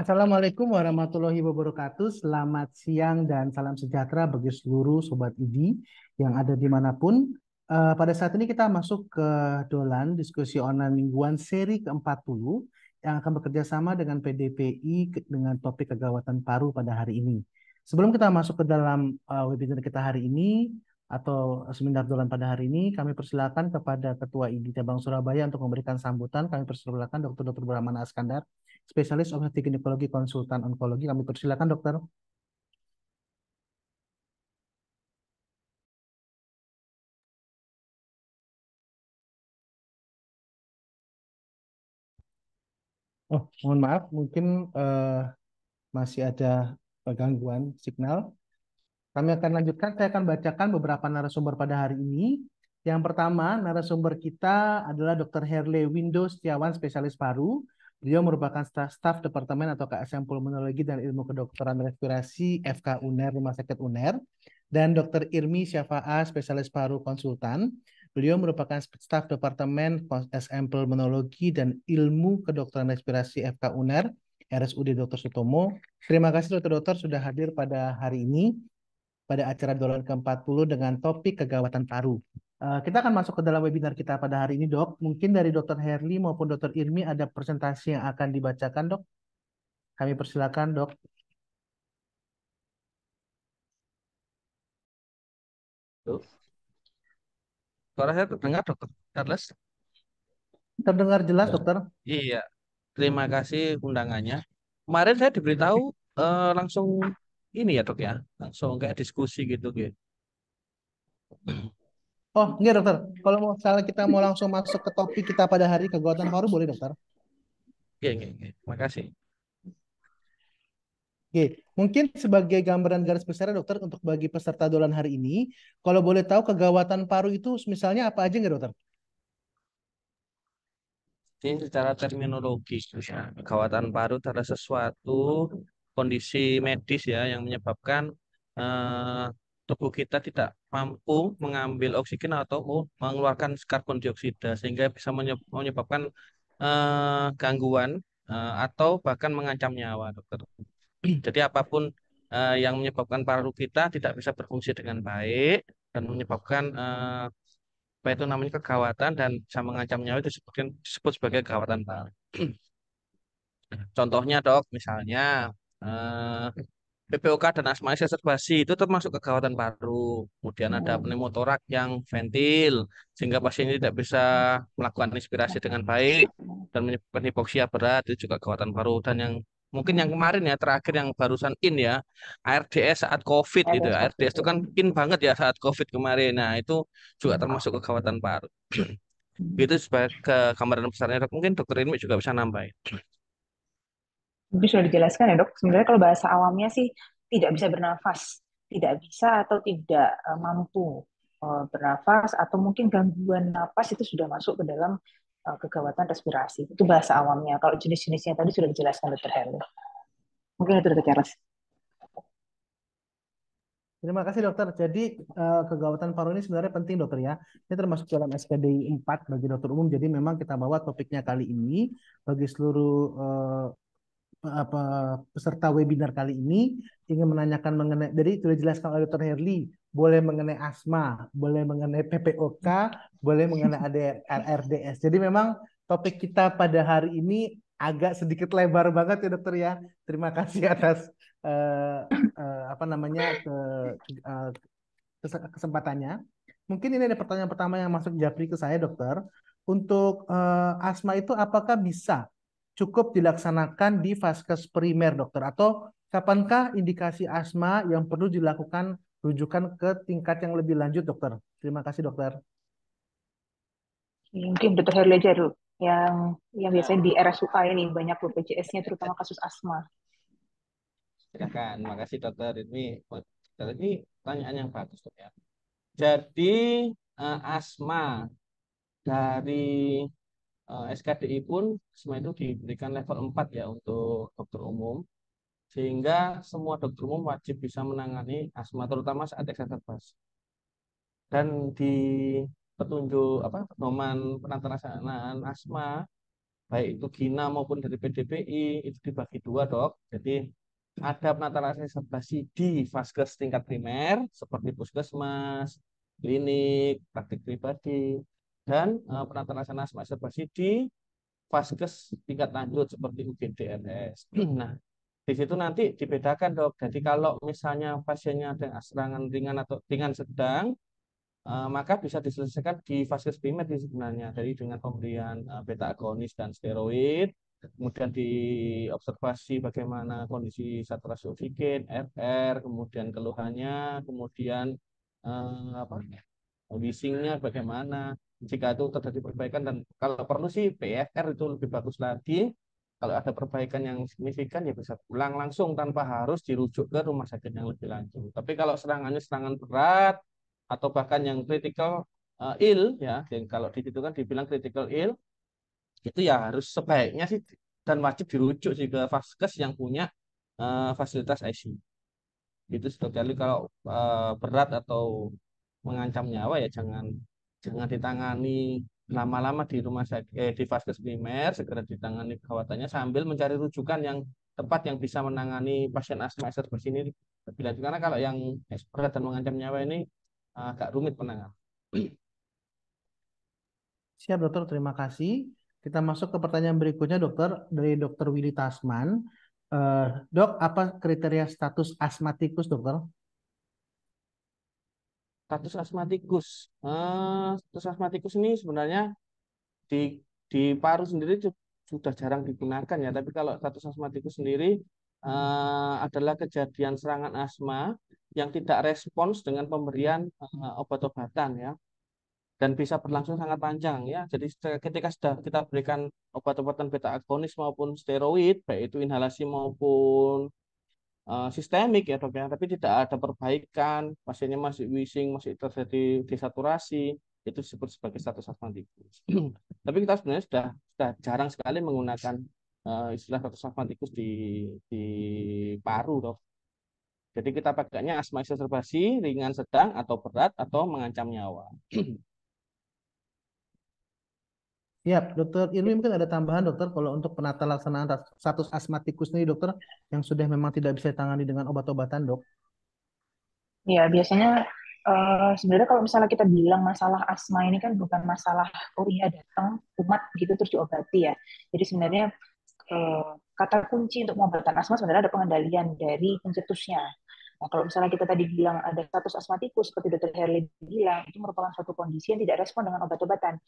Assalamualaikum warahmatullahi wabarakatuh. Selamat siang dan salam sejahtera bagi seluruh Sobat IDI yang ada dimanapun. Pada saat ini kita masuk ke Dolan, diskusi online mingguan seri ke-40 yang akan bekerja sama dengan PDPI dengan topik kegawatan paru pada hari ini. Sebelum kita masuk ke dalam webinar kita hari ini atau seminar Dolan pada hari ini, kami persilakan kepada Ketua IDI Cabang Surabaya untuk memberikan sambutan. Kami persilakan Dr. Brahmana Askandar, spesialis obstetrik ginekologi konsultan onkologi. Kami persilakan dokter. Oh, mohon maaf, mungkin masih ada gangguan signal. Kami akan lanjutkan. Saya akan bacakan beberapa narasumber pada hari ini. Yang pertama, narasumber kita adalah Dr. Herle Windo Setiawan, spesialis paru. Beliau merupakan staf Departemen atau KSM Pulmonologi dan Ilmu Kedokteran Respirasi FK UNER, Rumah Sakit UNER. Dan Dr. Irmi Syafa'a, spesialis paru konsultan. Beliau merupakan staf Departemen SM Pulmonologi dan Ilmu Kedokteran Respirasi FK UNER, RSUD Dr. Sutomo. Terima kasih dokter-dokter sudah hadir pada hari ini pada acara Dolan ke-40 dengan topik kegawatan paru. Kita akan masuk ke dalam webinar kita pada hari ini, Dok. Mungkin dari Dr. Herli maupun Dr. Irmi ada presentasi yang akan dibacakan, Dok. Kami persilakan, Dok. Tuh. Suara saya terdengar, Dokter Charles? Terdengar jelas, Ya. Dokter. Iya, terima kasih undangannya. Kemarin saya diberitahu langsung ini ya dok ya, langsung kayak diskusi gitu gitu. Oh, enggak, Dokter. Kalau misalnya kita mau langsung masuk ke topik kita pada hari kegawatan paru, boleh, Dokter. Iya, iya, iya. Terima kasih. Oke, mungkin sebagai gambaran garis besar, Dokter, untuk bagi peserta Dolan hari ini, kalau boleh tahu kegawatan paru itu misalnya apa aja nggak, Dokter? Ini secara terminologi, ya, kegawatan paru adalah sesuatu kondisi medis ya yang menyebabkan eh, tubuh kita tidak mampu mengambil oksigen atau mengeluarkan karbon dioksida sehingga bisa menyebabkan gangguan atau bahkan mengancam nyawa, dokter. Jadi apapun yang menyebabkan paru kita tidak bisa berfungsi dengan baik dan menyebabkan apa itu namanya kegawatan dan bisa mengancam nyawa itu disebut sebagai kegawatan paru. Contohnya dok, misalnya eh, PPOK dan asma exacerbasi itu termasuk kegawatan paru. Kemudian ada pneumotorak yang ventil sehingga pasien ini tidak bisa melakukan inspirasi dengan baik dan menyebabkan hipoksia berat itu juga kegawatan paru. Dan yang mungkin yang kemarin ya terakhir yang barusan in ya ARDS saat COVID gitu. ARDS itu kan in banget ya saat COVID kemarin. Nah itu juga termasuk kegawatan paru. Itu sebagai gambaran besarnya dok. Mungkin dokter ini juga bisa nambahin. Mungkin sudah dijelaskan ya dok. Sebenarnya kalau bahasa awamnya sih tidak bisa bernafas, tidak bisa atau tidak mampu bernafas atau mungkin gangguan napas itu sudah masuk ke dalam kegawatan respirasi. Itu bahasa awamnya. Kalau jenis-jenisnya tadi sudah dijelaskan dokter Helen. Mungkin itu dokter Charles. Terima kasih dokter. Jadi kegawatan paru ini sebenarnya penting dokter ya. Ini termasuk dalam SPDI 4 bagi dokter umum. Jadi memang kita bawa topiknya kali ini bagi seluruh apa peserta webinar kali ini ingin menanyakan mengenai, jadi sudah dijelaskan oleh Dr. Herli, boleh mengenai asma, boleh mengenai PPOK, boleh mengenai RDS. Jadi memang topik kita pada hari ini agak sedikit lebar banget ya dokter ya. Terima kasih atas apa namanya eh, kesempatannya. Mungkin ini ada pertanyaan pertama yang masuk japri ke saya dokter. Untuk asma itu apakah bisa cukup dilaksanakan di vaskes primer dokter, atau kapankah indikasi asma yang perlu dilakukan rujukan ke tingkat yang lebih lanjut dokter? Terima kasih dokter. Mungkin dokter Helen aja dulu. Yang biasanya di RSUA ini banyak BPJS-nya terutama kasus asma. Silakan, makasih dokter ini. Dokter ini pertanyaan yang bagus dok ya. Jadi asma dari SKDI pun asma itu diberikan level 4 ya untuk dokter umum. Sehingga semua dokter umum wajib bisa menangani asma terutama saat exacerbasi. Dan di petunjuk apa pedoman penata laksanaan asma baik itu GINA maupun dari PDPI, itu dibagi dua, Dok. Jadi ada penata laksana serbasi di vaskes tingkat primer seperti puskesmas, klinik, praktik pribadi, dan penata laksana asma serbasi di vaskes tingkat lanjut seperti UGD RS. Nah, di situ nanti dibedakan, Dok. Jadi kalau misalnya pasiennya ada serangan ringan atau ringan sedang, maka bisa diselesaikan di fase primer di sebenarnya, dari dengan pemberian beta agonis dan steroid, kemudian diobservasi bagaimana kondisi saturasi oksigen, RR, kemudian keluhannya, kemudian apa wheezingnya bagaimana. Jika itu terjadi perbaikan dan kalau perlu sih PFR itu lebih bagus lagi. Kalau ada perbaikan yang signifikan ya bisa pulang langsung tanpa harus dirujuk ke rumah sakit yang lebih lanjut. Tapi kalau serangannya serangan berat atau bahkan yang critical ill ya, dan kalau di situ kan dibilang critical ill, itu ya harus sebaiknya sih dan wajib dirujuk sih ke vaskes yang punya fasilitas ICU. Itu sekali kalau berat atau mengancam nyawa ya jangan jangan ditangani lama-lama di rumah sakit di vaskes primer, segera ditangani perawatannya sambil mencari rujukan yang tepat yang bisa menangani pasien asma seperti ini lebih lanjut. Karena kalau yang berat dan mengancam nyawa ini agak rumit penanganan. Siap, dokter. Terima kasih. Kita masuk ke pertanyaan berikutnya, dokter, dari dokter Willy Tasman. Dok, apa kriteria status asmatikus, dokter? Status asmatikus. Status asmatikus ini sebenarnya di paru sendiri sudah jarang digunakan ya. Tapi kalau status asmatikus sendiri adalah kejadian serangan asma yang tidak respons dengan pemberian obat-obatan ya, dan bisa berlangsung sangat panjang ya. Jadi ketika sudah kita berikan obat-obatan beta agonis maupun steroid, baik itu inhalasi maupun sistemik ya, Dok ya, tapi tidak ada perbaikan, pasiennya masih wheezing, masih terjadi desaturasi, itu disebut sebagai status asmatikus. Tapi kita sebenarnya sudah jarang sekali menggunakan istilah status asmatikus di paru, Dok. Jadi kita pakainya asma exacerbasi ringan, sedang, atau berat, atau mengancam nyawa. Siap, dokter Irwi mungkin ada tambahan, dokter, kalau untuk penata laksanaan status asmatikus ini, dokter, yang sudah memang tidak bisa ditangani dengan obat-obatan, dok. Ya, biasanya sebenarnya kalau misalnya kita bilang masalah asma ini kan bukan masalah oh iya datang kumat gitu terus diobati ya. Jadi sebenarnya eh, kata kunci untuk pengobatan asma sebenarnya ada pengendalian dari pencetusnya. Nah, kalau misalnya kita tadi bilang ada status asmatikus seperti Dr. Herli bilang, itu merupakan suatu kondisi yang tidak respon dengan obat-obatan.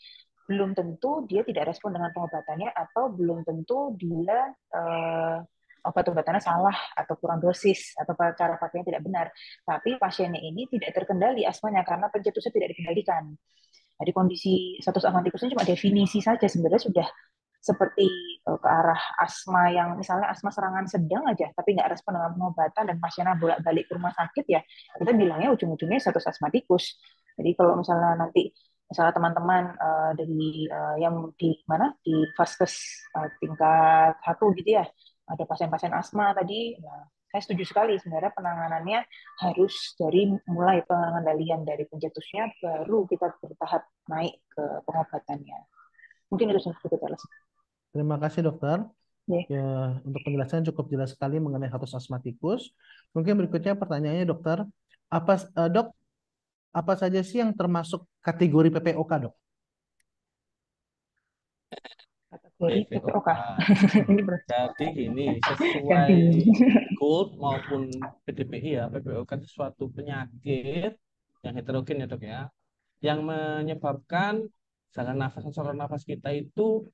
Belum tentu dia tidak respon dengan pengobatannya atau belum tentu dia obat-obatannya salah atau kurang dosis atau cara pakainya tidak benar. Tapi pasiennya ini tidak terkendali asmanya karena pencetusnya tidak dikendalikan. Jadi kondisi status asmatikus ini cuma definisi saja sebenarnya sudah seperti ke arah asma yang misalnya asma serangan sedang aja tapi nggak respon dengan pengobatan dan pasiennya bolak-balik ke rumah sakit ya kita bilangnya ujung-ujungnya status asmatikus. Jadi kalau misalnya nanti misalnya teman-teman dari yang di mana di vaskes tingkat 1 gitu ya ada pasien-pasien asma tadi, nah, saya setuju sekali sebenarnya penanganannya harus dari mulai pengendalian dari pencetusnya baru kita bertahap naik ke pengobatannya. Mungkin itu sedikit jelas. Terima kasih, dokter. Ya. Ya, untuk penjelasannya cukup jelas sekali mengenai status asmatikus. Mungkin berikutnya pertanyaannya, dokter, dok, apa saja sih yang termasuk kategori PPOK, dok? Kategori PPOK. PPOK. Ini berat. Jadi ini sesuai Ganti. GOLD maupun PDPI ya, PPOK itu suatu penyakit yang heterogen ya, Dok ya, yang menyebabkan saluran nafas kita itu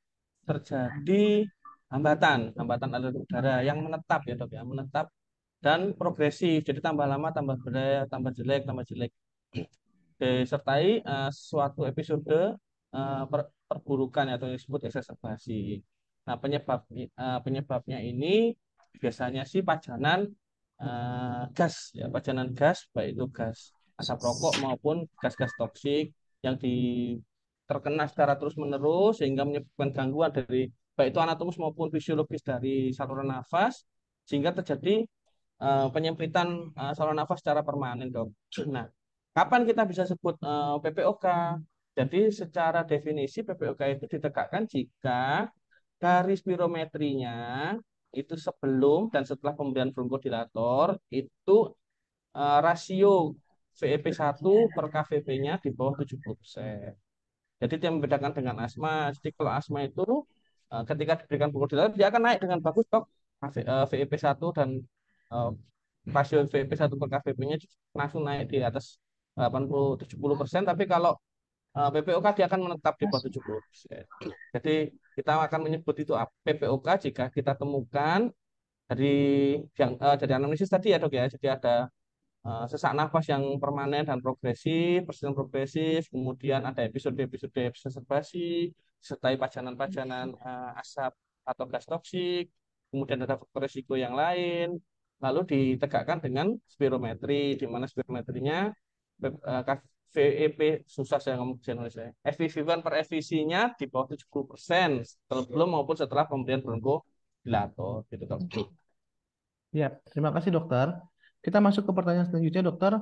terjadi hambatan aliran udara yang menetap ya, Dok ya, menetap dan progresif. Jadi tambah lama tambah berat, tambah jelek. Disertai suatu episode perburukan atau yang disebut exacerbasi. Nah, penyebabnya ini biasanya sih pajanan gas ya, pajanan gas baik itu gas asap rokok maupun gas-gas toksik yang terkena secara terus-menerus sehingga menyebabkan gangguan dari baik itu anatomis maupun fisiologis dari saluran nafas sehingga terjadi penyempitan saluran nafas secara permanen, Dok. Nah, kapan kita bisa sebut PPOK? Jadi secara definisi PPOK itu ditegakkan jika dari spirometrinya itu sebelum dan setelah pemberian bronkodilator itu rasio VEP1 per KVP-nya di bawah 70%. Jadi itu yang membedakan dengan asma. Jadi kalau asma itu ketika diberikan bronkodilator dia akan naik dengan bagus dok. VEP1 dan eh, rasio VEP1 per KVP-nya langsung naik di atas 80-70%. Tapi kalau PPOK dia akan menetap di bawah 70%. Jadi kita akan menyebut itu PPOK jika kita temukan dari dari anamnesis tadi ya dok ya. Jadi ada sesak nafas yang permanen dan progresif, persisten progresif, kemudian ada episode-episode exacerbasi, disertai pajanan-pajanan asap atau gas toksik, kemudian ada faktor risiko yang lain, lalu ditegakkan dengan spirometri, di mana spirometrinya VEP susah saya ngomong saya. FEV1 per FVC-nya di bawah 70% sebelum maupun setelah pemberian bronkodilator gitu dok. Ya, terima kasih dokter. Kita masuk ke pertanyaan selanjutnya dokter.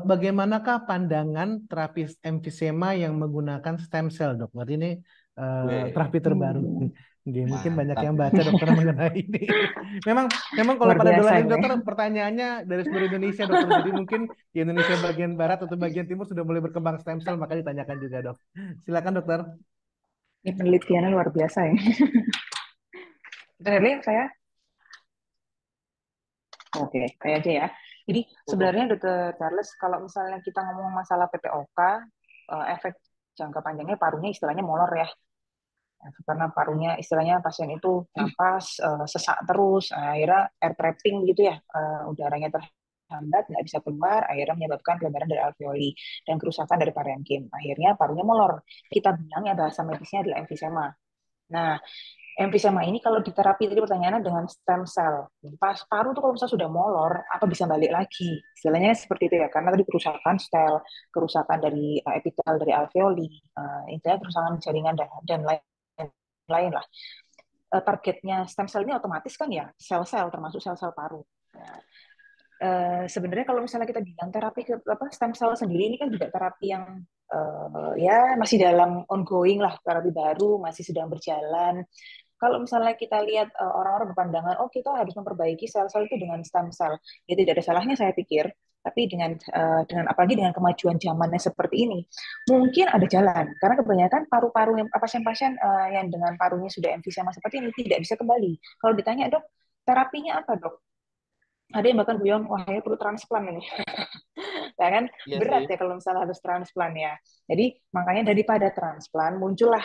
Bagaimanakah pandangan terapi emfisema yang menggunakan stem cell dok? Berarti ini terapi terbaru. Oke, mungkin banyak yang baca dokter mengenai ini. Memang kalau Luar pada biasa dolar ini ini. dokter pertanyaannya dari seluruh Indonesia dokter. Jadi mungkin di Indonesia bagian barat atau bagian timur sudah mulai berkembang stem cell, maka ditanyakan juga dok. Silakan dokter. Ini penelitiannya luar biasa ya. Dokter saya? Oke, kayak aja ya. Jadi sebenarnya Dokter Charles, kalau misalnya kita ngomong masalah PPOK, efek jangka panjangnya parunya istilahnya molor ya. Karena parunya istilahnya pasien itu napas sesak terus, akhirnya air trapping gitu ya, udaranya terhambat, nggak bisa keluar, akhirnya menyebabkan pelebaran dari alveoli dan kerusakan dari parenkim. Akhirnya parunya molor. Kita bilangnya bahasa medisnya adalah emfisema. Nah, emfisema ini kalau diterapi tadi pertanyaannya dengan stem cell. Pas paru tuh kalau misalnya sudah molor, apa bisa balik lagi? Istilahnya seperti itu ya, karena tadi kerusakan sel, kerusakan dari epitel dari alveoli, intinya kerusakan jaringan dan lain lah. Targetnya stem cell ini otomatis kan ya sel-sel termasuk sel-sel paru. Nah, sebenarnya kalau misalnya kita bilang terapi ke stem cell sendiri ini kan juga terapi yang ya masih dalam ongoing lah, terapi baru masih sedang berjalan. Kalau misalnya kita lihat orang-orang berpandangan, oh kita harus memperbaiki sel-sel itu dengan stem cell, ya tidak ada salahnya saya pikir. Tapi dengan apalagi dengan kemajuan zamannya seperti ini, mungkin ada jalan. Karena kebanyakan paru-paru pasien-pasien yang dengan parunya sudah emfisema seperti ini tidak bisa kembali. Kalau ditanya dok, terapinya apa dok? Ada yang bahkan bilang, wah ya perlu transplant ini. Ya kan Iya berat sih. ya kalau misalnya harus transplant ya. Jadi makanya daripada transplant muncullah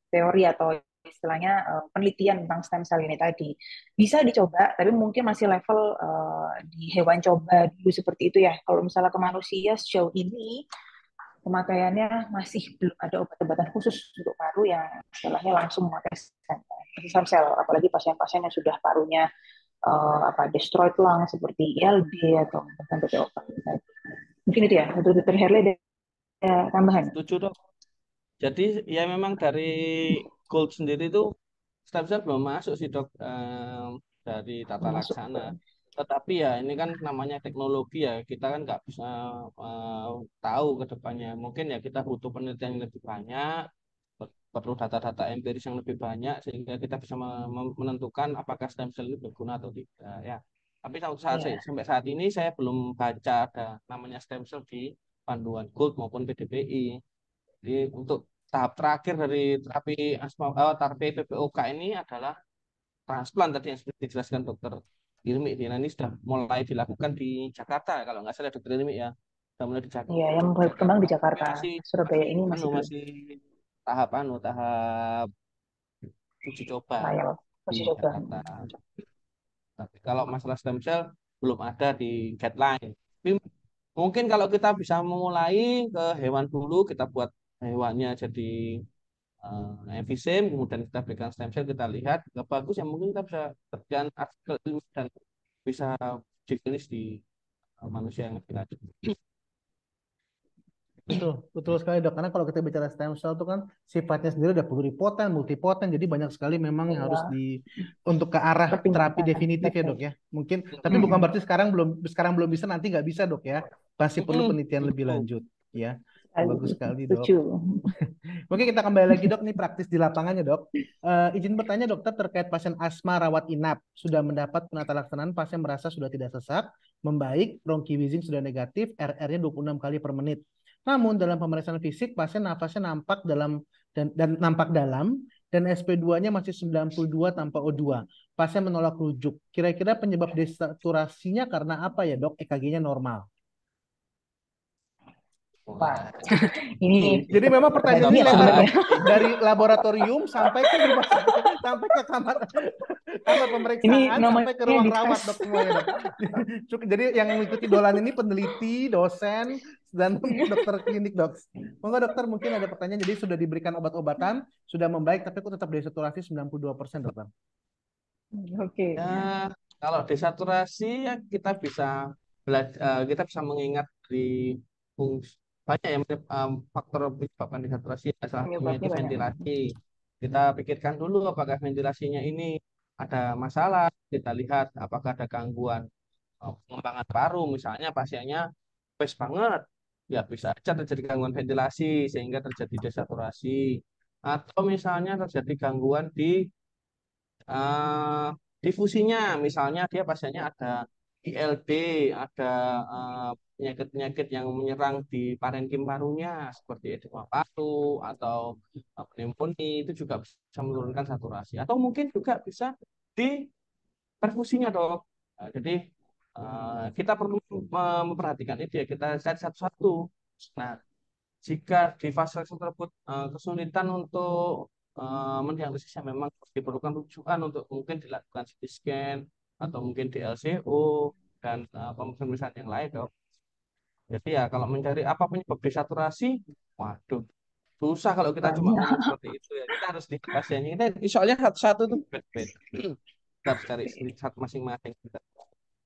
teori atau istilahnya penelitian tentang stem cell ini tadi. Bisa dicoba, tapi mungkin masih level di hewan coba dulu seperti itu ya. Kalau misalnya ke manusia sejauh ini pemakaiannya masih belum ada obat-obatan khusus untuk paru yang istilahnya langsung memakai stem cell, apalagi pasien-pasien yang sudah parunya destroyed lung seperti ILD atau bahkan PPOK. Mungkin itu ya, untuk Dr. Herley ada tambahan. Setuju dok. Jadi ya memang dari Gold sendiri itu stem cell belum masuk sih dok dari tata Masuk laksana. ke Tetapi ya ini kan namanya teknologi ya kita kan nggak bisa eh, tahu ke depannya. Mungkin ya kita butuh penelitian yang lebih banyak, perlu data-data empiris yang lebih banyak sehingga kita bisa menentukan apakah stem cell itu berguna atau tidak ya. Tapi ya. sampai saat ini saya belum baca ada namanya stem cell di panduan Gold maupun PDPI. Jadi untuk tahap terakhir dari terapi PPOK ini adalah transplant tadi yang seperti dijelaskan dokter Irmi. Ini sudah mulai dilakukan di Jakarta kalau nggak salah dokter Irmi ya. Sudah mulai di Iya, yang berkembang Jakarta. di Tapi Jakarta. masih Surabaya masih ini masih belum masih tahap uji coba trial, di masih coba. Jakarta. Tapi kalau masalah stem cell belum ada di guideline. Tapi mungkin kalau kita bisa memulai ke hewan dulu, kita buat hewannya jadi emfisem, kemudian kita berikan stem cell, kita lihat nggak bagus ya mungkin kita bisa terjun artikel ilmiah dan bisa uji klinis di manusia yang lebih lanjut. Betul, betul sekali dok. Karena kalau kita bicara stem cell itu kan sifatnya sendiri udah pluripoten, multipoten. Jadi banyak sekali memang yang harus Iya, untuk ke arah terapi pertimbangan. definitif ya Betul. dok ya. Mungkin, tapi bukan berarti sekarang belum bisa, nanti nggak bisa dok ya. Masih perlu penelitian lebih Betul. lanjut. ya. Bagus Sekali. sekali dok. Setuju. Oke, kita kembali lagi dok, nih praktis di lapangannya dok. Izin bertanya dokter terkait pasien asma rawat inap. Sudah mendapat penata laksanaan, pasien merasa sudah tidak sesak, membaik, bronchi wheezing sudah negatif, RR-nya 26 kali per menit. Namun dalam pemeriksaan fisik, pasien nafasnya nampak dalam dan nampak dalam dan SP2-nya masih 92 tanpa O2. Pasien menolak rujuk. Kira-kira penyebab desaturasinya karena apa ya dok? EKG-nya normal. Wah, ini Jadi memang pertanyaan ini banyak lebar sebenarnya. dok, dari laboratorium sampai ke rumah sakit, sampai ke kamar Ini pemeriksaan, sampai ke namanya ruang rawat dok dites. semuanya dok. Jadi yang mengikuti dolan ini peneliti, dosen, dan dokter klinik dok. Monggo dokter, mungkin ada pertanyaan. Jadi sudah diberikan obat-obatan, sudah membaik, tapi kok tetap desaturasi 92% dokter. Oke. Ya, kalau desaturasi ya kita bisa kita bisa mengingat dari fungsi banyak ya faktor menyebabkan desaturasi. Salah satunya Penyebabnya itu banyak. ventilasi. Kita pikirkan dulu apakah ventilasinya ini ada masalah. Kita lihat apakah ada gangguan pengembangan paru. Misalnya pasiennya pes banget, ya bisa aja terjadi gangguan ventilasi sehingga terjadi desaturasi. Atau misalnya terjadi gangguan di eh, difusinya, misalnya dia pasiennya ada ILD, ada penyakit-penyakit yang menyerang di parenkim parunya seperti edema paru atau pneumonia, itu juga bisa menurunkan saturasi. Atau mungkin juga bisa di perfusinya dok. Jadi kita perlu memperhatikan itu ya, kita lihat satu-satu. Nah, jika di fase tersebut kesulitan untuk mendiagnosisnya, memang diperlukan rujukan untuk mungkin dilakukan CT scan atau mungkin di LCO dan pemeriksaan yang lain dok. Jadi ya kalau mencari apa penyebab desaturasi, waduh, susah kalau kita cuma Banyak. ngomong seperti itu ya. Kita harus lihat pasiennya. Kita soalnya satu-satu itu beda-beda. Kita harus cari satu masing-masing.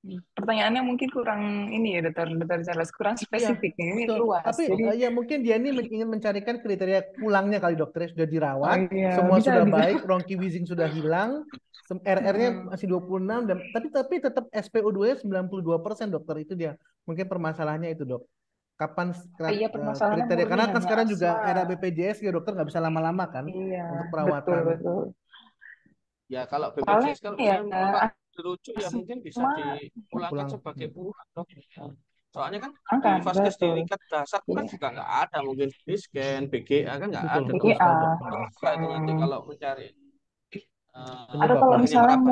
Pertanyaannya mungkin kurang ini ya, Dokter Charles, kurang Iya, spesifik. Ini betul. luas. Tapi Jadi, ya mungkin dia ini ingin mencarikan kriteria pulangnya kali dokter, sudah oh dirawat, iya, semua bisa sudah bisa. baik, bronchi wheezing sudah hilang, RR-nya Mm-mm. masih 26 dan tapi tetap SpO2-nya 92% dokter, itu dia. Mungkin permasalahannya itu, Dok. Kapan Iya, permasalahannya kriteria, murni karena kan hanya sekarang juga asma. era BPJS ya dokter, nggak bisa lama-lama kan Iya, untuk betul perawatan. betul. Ya kalau Soalnya BPJS kalau ya misalnya Bapak dirujuk ya mungkin bisa asma dipulangkan Pulang. sebagai buruh dok. Soalnya kan di kan Vaskes di betul. tingkat dasar kan Iya, juga nggak ada, mungkin di scan, BGA kan nggak Betul, ada betul dok. sekali, Dok. BGA. Susah itu nanti kalau mencari Atau kalau Penyebabnya. hanya misalnya meraba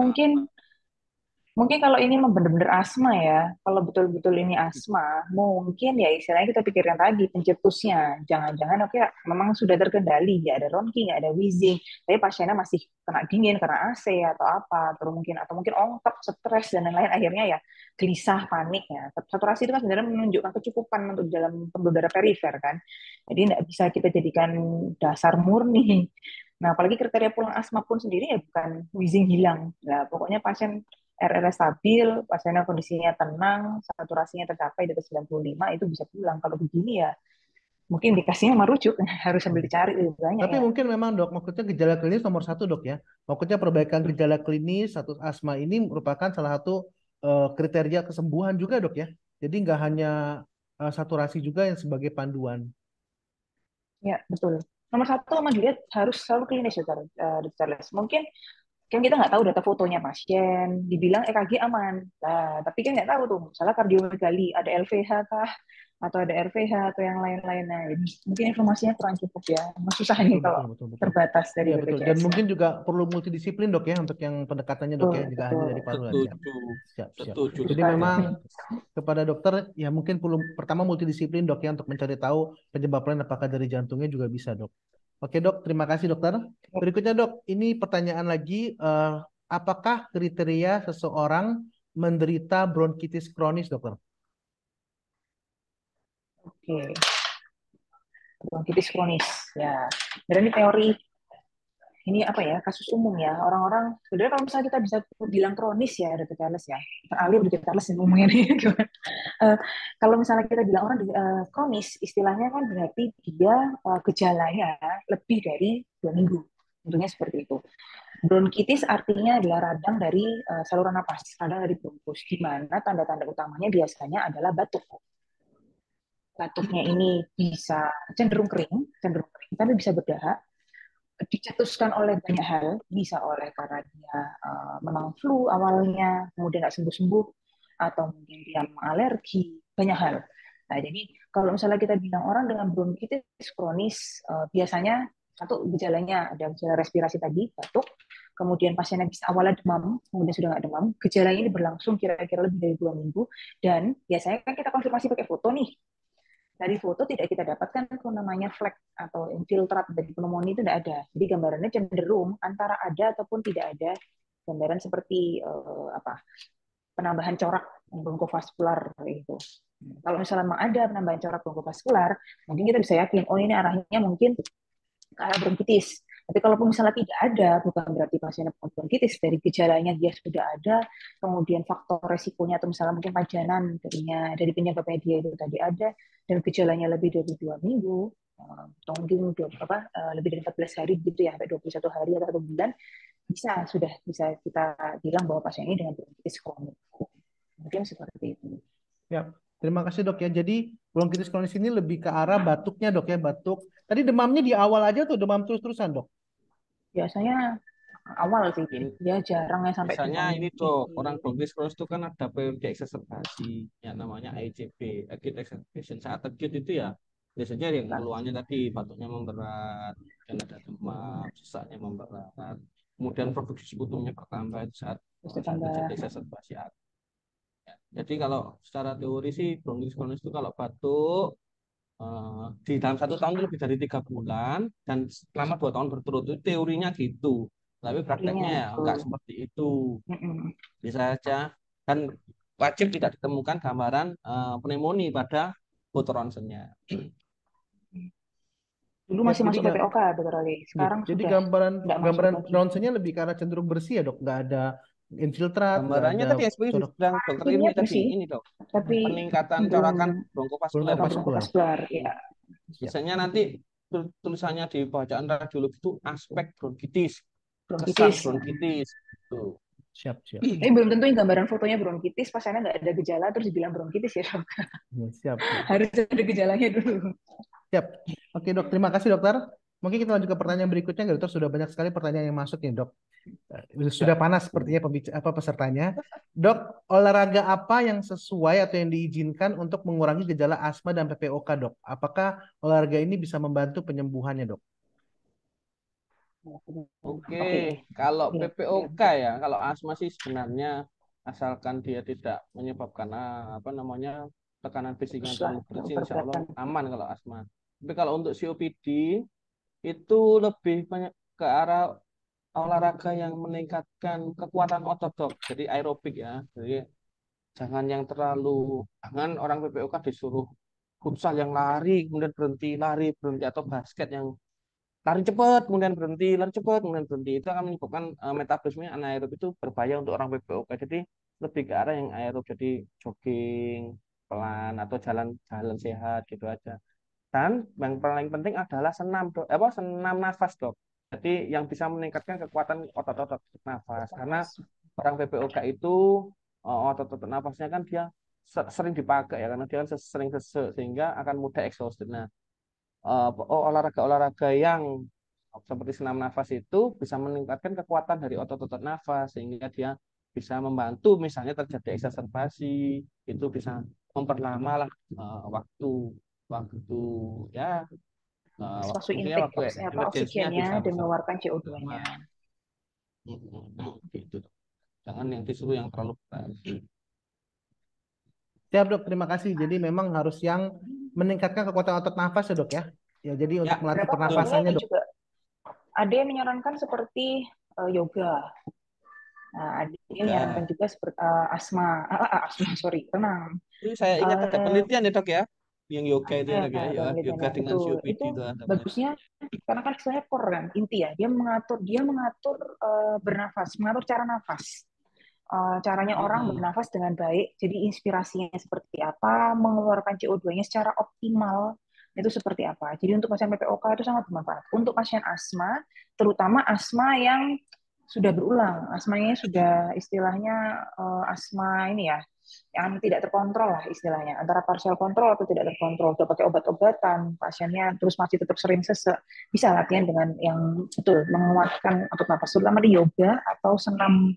mungkin kalau ini memang benar-benar asma ya, kalau betul-betul ini asma, mungkin ya istilahnya kita pikirkan tadi pencetusnya. Jangan-jangan oke memang sudah terkendali, nggak ada ronki, nggak ada wheezing, tapi pasiennya masih kena dingin karena AC atau apa, atau mungkin ongkap, stres dan lain-lain, akhirnya ya gelisah, panik ya. Saturasi itu kan sebenarnya menunjukkan kecukupan untuk dalam pembuluh darah perifer kan. Jadi nggak bisa kita jadikan dasar murni. Nah, apalagi kriteria pulang asma pun sendiri ya bukan wheezing hilang. Nah, pokoknya pasien RR stabil, pasiennya kondisinya tenang, saturasinya tercapai di atas 95, itu bisa pulang. Kalau begini ya mungkin indikasinya merujuk, harus sambil dicari lebih banyak Tapi ya. mungkin memang dok, maksudnya gejala klinis nomor satu dok ya. Maksudnya perbaikan gejala klinis status asma ini merupakan salah satu kriteria kesembuhan juga dok ya. Jadi nggak hanya saturasi juga yang sebagai panduan. Ya, betul. Nomor satu memang dilihat harus selalu klinis ya, Charles. Mungkin kan kita nggak tahu data fotonya pasien, dibilang EKG aman. Nah, tapi kan nggak tahu tuh, misalnya kardiomegali, ada LVH kah, atau ada RVH, atau yang lain-lainnya. Jadi, mungkin informasinya kurang cukup ya. Mas susah nih Betul, kalau betul, betul, betul. terbatas dari Iya betul. Dan BPJS ya. mungkin juga perlu multidisiplin dok ya untuk yang pendekatannya dok Betul, ya, jika hanya betul. dari paru aja. setuju, Siap, siap. setuju Betul Jadi sekali. memang kepada dokter ya mungkin perlu pertama multidisiplin dok ya untuk mencari tahu penyebab lain, apakah dari jantungnya juga bisa dok. Oke dok, terima kasih dokter. Berikutnya dok, ini pertanyaan lagi, apakah kriteria seseorang menderita bronkitis kronis dokter? Oke, bronkitis kronis. Ya, dan ini teori ini apa ya, kasus umum ya, orang-orang sebenarnya kalau misalnya kita bisa bilang kronis ya, Dr. Charles ya, teralih Dr. Charles yang ngomongnya nih. Kalau misalnya kita bilang orang kronis, istilahnya kan berarti dia gejalanya lebih dari 2 minggu, tentunya seperti itu. Bronkitis artinya adalah radang dari saluran napas, radang dari bronkus, di mana tanda-tanda utamanya biasanya adalah batuk. batuknya ini bisa cenderung kering, tapi bisa berdahak, dicetuskan oleh banyak hal, bisa oleh karena dia memang flu awalnya, kemudian nggak sembuh-sembuh, atau mungkin dia memang alergi, banyak hal. Nah, jadi kalau misalnya kita bilang orang dengan bronkitis kronis, biasanya satu gejalanya ada gejala respirasi tadi, batuk, kemudian pasiennya bisa awalnya demam, kemudian sudah nggak demam, gejalanya ini berlangsung kira-kira lebih dari 2 minggu, dan biasanya kan kita konfirmasi pakai foto nih, dari foto tidak kita dapatkan yang namanya flek atau infiltrat dari pneumonia itu tidak ada. Jadi gambarannya cenderung antara ada ataupun tidak ada gambaran seperti penambahan corak bronkofaskular itu. Kalau misalnya memang ada penambahan corak bronkofaskular, mungkin kita bisa yakin, oh ini arahnya mungkin ke arah bronkitis. Tapi kalaupun misalnya tidak ada, bukan berarti pasiennya bukan bronkitis. Dari gejalanya dia sudah ada, kemudian faktor resikonya atau misalnya mungkin pajanan dari penyebabnya dia itu tadi ada, dan gejalanya lebih dari 2 minggu, atau mungkin lebih dari 14 hari gitu ya, sampai 21 hari atau 1 bulan, sudah bisa kita bilang bahwa pasien ini dengan bronkitis kronik. Mungkin seperti itu. Ya, terima kasih dok ya. Jadi bronkitis kronis ini lebih ke arah batuknya dok ya, batuk. Tadi demamnya di awal aja tuh demam terus-terusan dok. Biasanya awal sih, dia jarang ya sampai Misalnya demam ini dok, orang bronkitis kronis itu kan ada periode exacerbasi yang namanya ACP, acute exacerbation. Saat acute itu ya biasanya yang keluhannya tadi batuknya memberat, dan ada demam, sesaknya memberat. Kemudian produksi sekutumnya bertambah saat terjadi exacerbasi. Jadi kalau secara teori sih bronkitis kronis itu kalau batuk di dalam 1 tahun itu lebih dari 3 bulan dan selama 2 tahun berturut itu teorinya gitu. Tapi prakteknya ya enggak seperti itu. Bisa saja dan wajib tidak ditemukan gambaran pneumonia pada foto ronsennya. Dulu masih masuk PPOK, Dr. Ali. Sekarang jadi sudah gambaran ronsennya lebih ke arah cenderung bersih ya dok, nggak ada infiltrat, gambarannya tadi yang seperti bilang dokter Irmi tadi ini dok, tapi peningkatan corakan bronkofaskular. Ya. Biasanya nanti tulisannya di bacaan radiologi itu aspek bronkitis. Bronkitis. Tuh. Siap. Tapi belum tentu yang gambaran fotonya bronkitis, pasiennya nggak ada gejala terus dibilang bronkitis ya dok. Siap. Harus ada gejalanya dulu. Siap. Oke dok, terima kasih dokter. Mungkin kita lanjut ke pertanyaan berikutnya, dokter. Sudah banyak sekali pertanyaan yang masuk nih dok. Sudah panas sepertinya pesertanya. Dok, olahraga apa yang sesuai atau yang diizinkan untuk mengurangi gejala asma dan PPOK dok? Apakah olahraga ini bisa membantu penyembuhannya dok? Oke, kalau PPOK ya, kalau asma sih sebenarnya asalkan dia tidak menyebabkan tekanan fisik yang terlalu berat, insya Allah aman kalau asma. Tapi kalau untuk COPD itu lebih banyak ke arah olahraga yang meningkatkan kekuatan otot dok. Jadi aerobik ya. Jadi jangan orang PPOK disuruh futsal yang lari kemudian berhenti atau basket yang lari cepat kemudian berhenti, lari cepat kemudian berhenti, itu akan menyebabkan metabolisme anaerob itu berbahaya untuk orang PPOK. Jadi lebih ke arah yang aerob, jadi jogging pelan atau jalan sehat gitu aja. Dan yang paling penting adalah senam nafas dok. Jadi yang bisa meningkatkan kekuatan otot-otot nafas, karena orang PPOK itu otot-otot nafasnya kan dia sering dipakai ya, karena dia kan sering sesek sehingga akan mudah exhausted. Nah, olahraga-olahraga yang seperti senam nafas itu bisa meningkatkan kekuatan dari otot-otot nafas sehingga dia bisa membantu misalnya terjadi exacerbasi, itu bisa memperlama lah waktu ya waktu oksigennya dan mengeluarkan CO2-nya. Gitu. Jangan yang disuruh yang terlalu berat. Siap dok, terima kasih. Jadi memang harus yang meningkatkan kekuatan otot nafas ya dok ya. Ya, jadi untuk melatih pernafasannya dok. Juga ada yang menyarankan seperti yoga. Nah, ada yang menyarankan juga seperti renang. Ini saya ingat ada penelitian ya dok ya, yang yoga itu ya, yoga dengan COPD itu bagusnya karena kan istilahnya core kan, inti ya, dia mengatur bernafas, mengatur cara nafas. Caranya orang bernafas dengan baik, jadi inspirasinya seperti apa, mengeluarkan CO2-nya secara optimal, itu seperti apa. Jadi untuk pasien PPOK itu sangat bermanfaat. Untuk pasien asma, terutama asma yang sudah berulang, asmanya sudah istilahnya asma ini ya, yang tidak terkontrol lah istilahnya, antara partial kontrol atau tidak terkontrol. Udah pakai obat-obatan, pasiennya terus masih tetap sering sesek, bisa latihan dengan yang betul menguatkan otot napas, terutama di yoga atau senam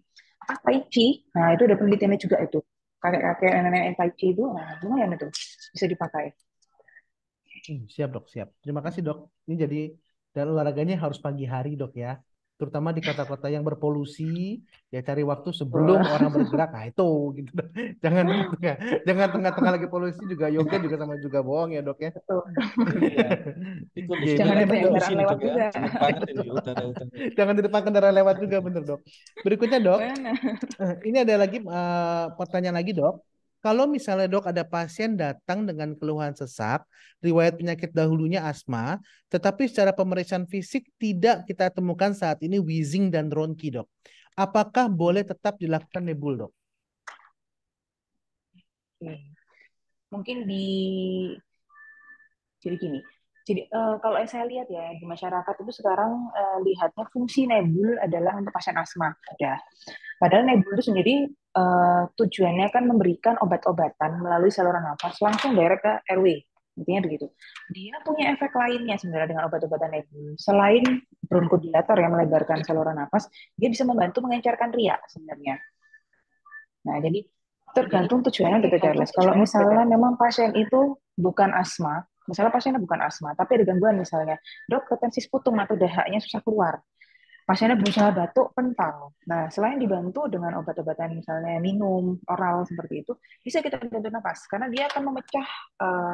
tai chi. Nah itu ada penelitiannya juga itu. Kakek-kakek nenek tai chi itu, nah lumayan itu bisa dipakai. Siap dok, siap. Terima kasih dok. Ini jadi dan olahraganya harus pagi hari dok ya. Terutama di kota-kota yang berpolusi, ya cari waktu sebelum Betul. orang bergerak. Nah itu gitu dok. Jangan tengah, jangan tengah-tengah lagi polusi juga yoga juga sama juga bohong ya dok ya. Betul. Iya. Ini kondisinya Jangan kan ada banyak berpolusi kendaraan nih lewat dok ya, juga. jelek banget ini udara-udara. Jangan di depan kendaraan lewat juga bener dok. Berikutnya dok, Benar. Ini ada lagi pertanyaan lagi dok. Kalau misalnya dok ada pasien datang dengan keluhan sesak, riwayat penyakit dahulunya asma, tetapi secara pemeriksaan fisik tidak kita temukan saat ini wheezing dan ronki dok. Apakah boleh tetap dilakukan nebul dok? Oke. Mungkin jadi gini. Jadi kalau yang saya lihat ya di masyarakat itu sekarang lihatnya fungsi nebul adalah untuk pasien asma. Ada. Padahal nebul itu sendiri tujuannya kan memberikan obat-obatan melalui saluran nafas langsung direct ke airway. Intinya begitu. Dia punya efek lainnya sebenarnya dengan obat-obatan nebul. Selain bronkodilator yang melebarkan saluran nafas, dia bisa membantu mengencerkan ria sebenarnya. Nah, jadi tergantung tujuannya beda Charles. Kalau misalnya memang pasien itu bukan asma, misalnya pasiennya bukan asma, tapi ada gangguan misalnya, dok retensi sputum atau dahaknya susah keluar, pasiennya berusaha batuk, pental. Nah, selain dibantu dengan obat-obatan misalnya minum oral seperti itu, bisa kita bantu nafas karena dia akan memecah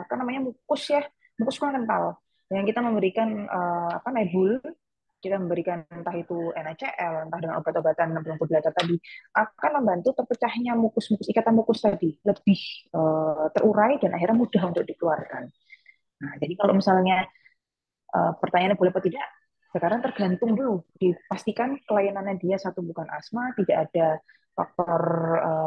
apa namanya mukus ya, mukus kan kental. Yang kita memberikan apa nebul, kita memberikan entah itu NaCl, entah dengan obat-obatan bronchodilator tadi, akan membantu terpecahnya mukus-mukus ikatan mukus tadi lebih terurai dan akhirnya mudah untuk dikeluarkan. Nah, jadi kalau misalnya pertanyaannya boleh atau tidak, sekarang tergantung dulu, dipastikan kelayanannya dia satu bukan asma, tidak ada faktor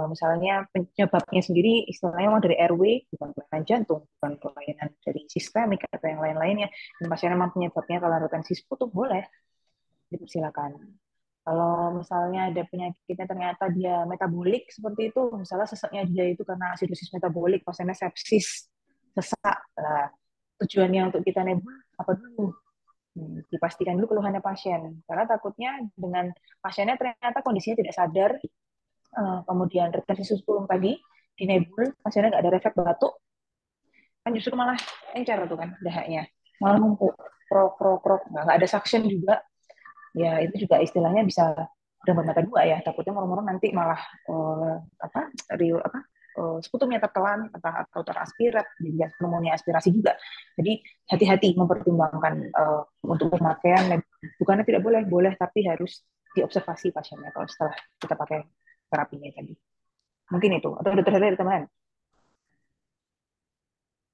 misalnya penyebabnya sendiri istilahnya memang dari airway, bukan kelainan jantung, bukan kelainan dari sistemik atau yang lain-lainnya, dan pasien memang penyebabnya kalau retensi sputum boleh dipersilakan. Kalau misalnya ada penyakitnya ternyata dia metabolik seperti itu, misalnya sesaknya dia itu karena asidosis metabolik, pasiennya sepsis, sesak, nah, tujuannya untuk kita nebul apa dulu? Dipastikan dulu keluhannya pasien, karena takutnya dengan pasiennya ternyata kondisinya tidak sadar, kemudian retensi sputum tadi di nebul, pasiennya nggak ada refleks batuk, kan justru malah encer tuh kan dahaknya, malah numpuk, krok krok krok, nggak ada suction juga, ya itu juga istilahnya bisa gambar mata dua ya, takutnya murmur nanti malah apa sputumnya tertelan atau teraspirat jadi pneumonia aspirasi juga. Jadi hati-hati mempertimbangkan untuk pemakaian, bukannya tidak boleh, boleh tapi harus diobservasi pasiennya kalau setelah kita pakai terapinya tadi. Mungkin itu, atau dokter ada tambahan?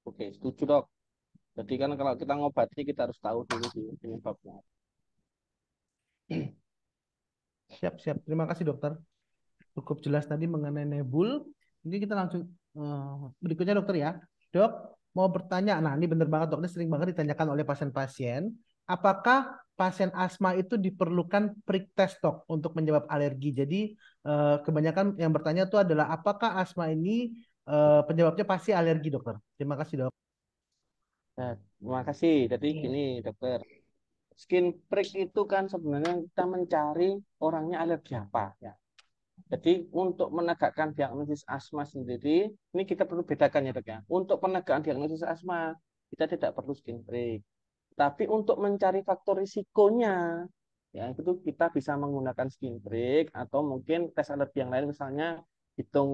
Oke, setuju dok. Jadi kan kalau kita ngobati kita harus tahu dulu sih penyebabnya. Siap, siap. Terima kasih dokter. Cukup jelas tadi mengenai nebul. Ini kita langsung berikutnya dokter ya. Dok, mau bertanya. Nah, ini benar banget dok. Ini sering banget ditanyakan oleh pasien-pasien. Apakah pasien asma itu diperlukan prick test dok untuk menyebab alergi? Jadi kebanyakan yang bertanya itu adalah apakah asma ini penyebabnya pasti alergi dokter? Terima kasih dok. Nah, terima kasih. Jadi gini dokter, skin prick itu kan sebenarnya kita mencari orangnya alergi apa ya. Jadi untuk menegakkan diagnosis asma sendiri, ini kita perlu bedakan ya dok ya. Untuk penegakan diagnosis asma, kita tidak perlu skin prick. Tapi untuk mencari faktor risikonya, ya itu kita bisa menggunakan skin prick atau mungkin tes alergi yang lain, misalnya hitung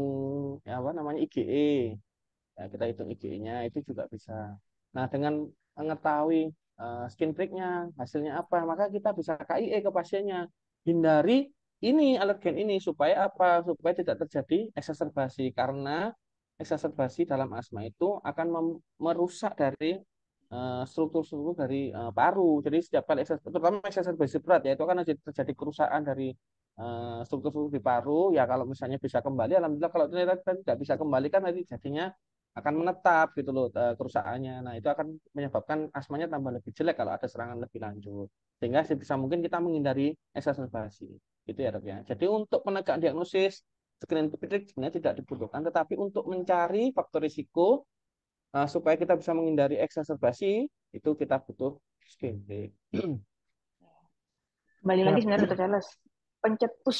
ya apa namanya IgE. Ya, kita hitung IgE-nya itu juga bisa. Nah, dengan mengetahui skin prick-nya hasilnya apa, maka kita bisa KIE ke pasiennya. Hindari ini alergen ini supaya apa? Supaya tidak terjadi eksaserbasi, karena eksaserbasi dalam asma itu akan merusak dari struktur-struktur dari paru. Jadi setiap kali terutama eksaserbasi berat ya itu akan terjadi kerusakan dari struktur-struktur di paru. Ya kalau misalnya bisa kembali, alhamdulillah. Kalau ternyata tidak bisa kembali kan nanti jadinya akan menetap gitu loh kerusakannya. Nah itu akan menyebabkan asmanya tambah lebih jelek kalau ada serangan lebih lanjut. Sehingga sebisa mungkin kita menghindari eksaserbasi. Gitu ya dok ya. Jadi untuk penegakan diagnosis screening epidemiologi sebenarnya tidak dibutuhkan, tetapi untuk mencari faktor risiko supaya kita bisa menghindari eksaserbasi itu kita butuh screening. Kembali lagi Siap. sebenarnya Dr. Charles, pencetus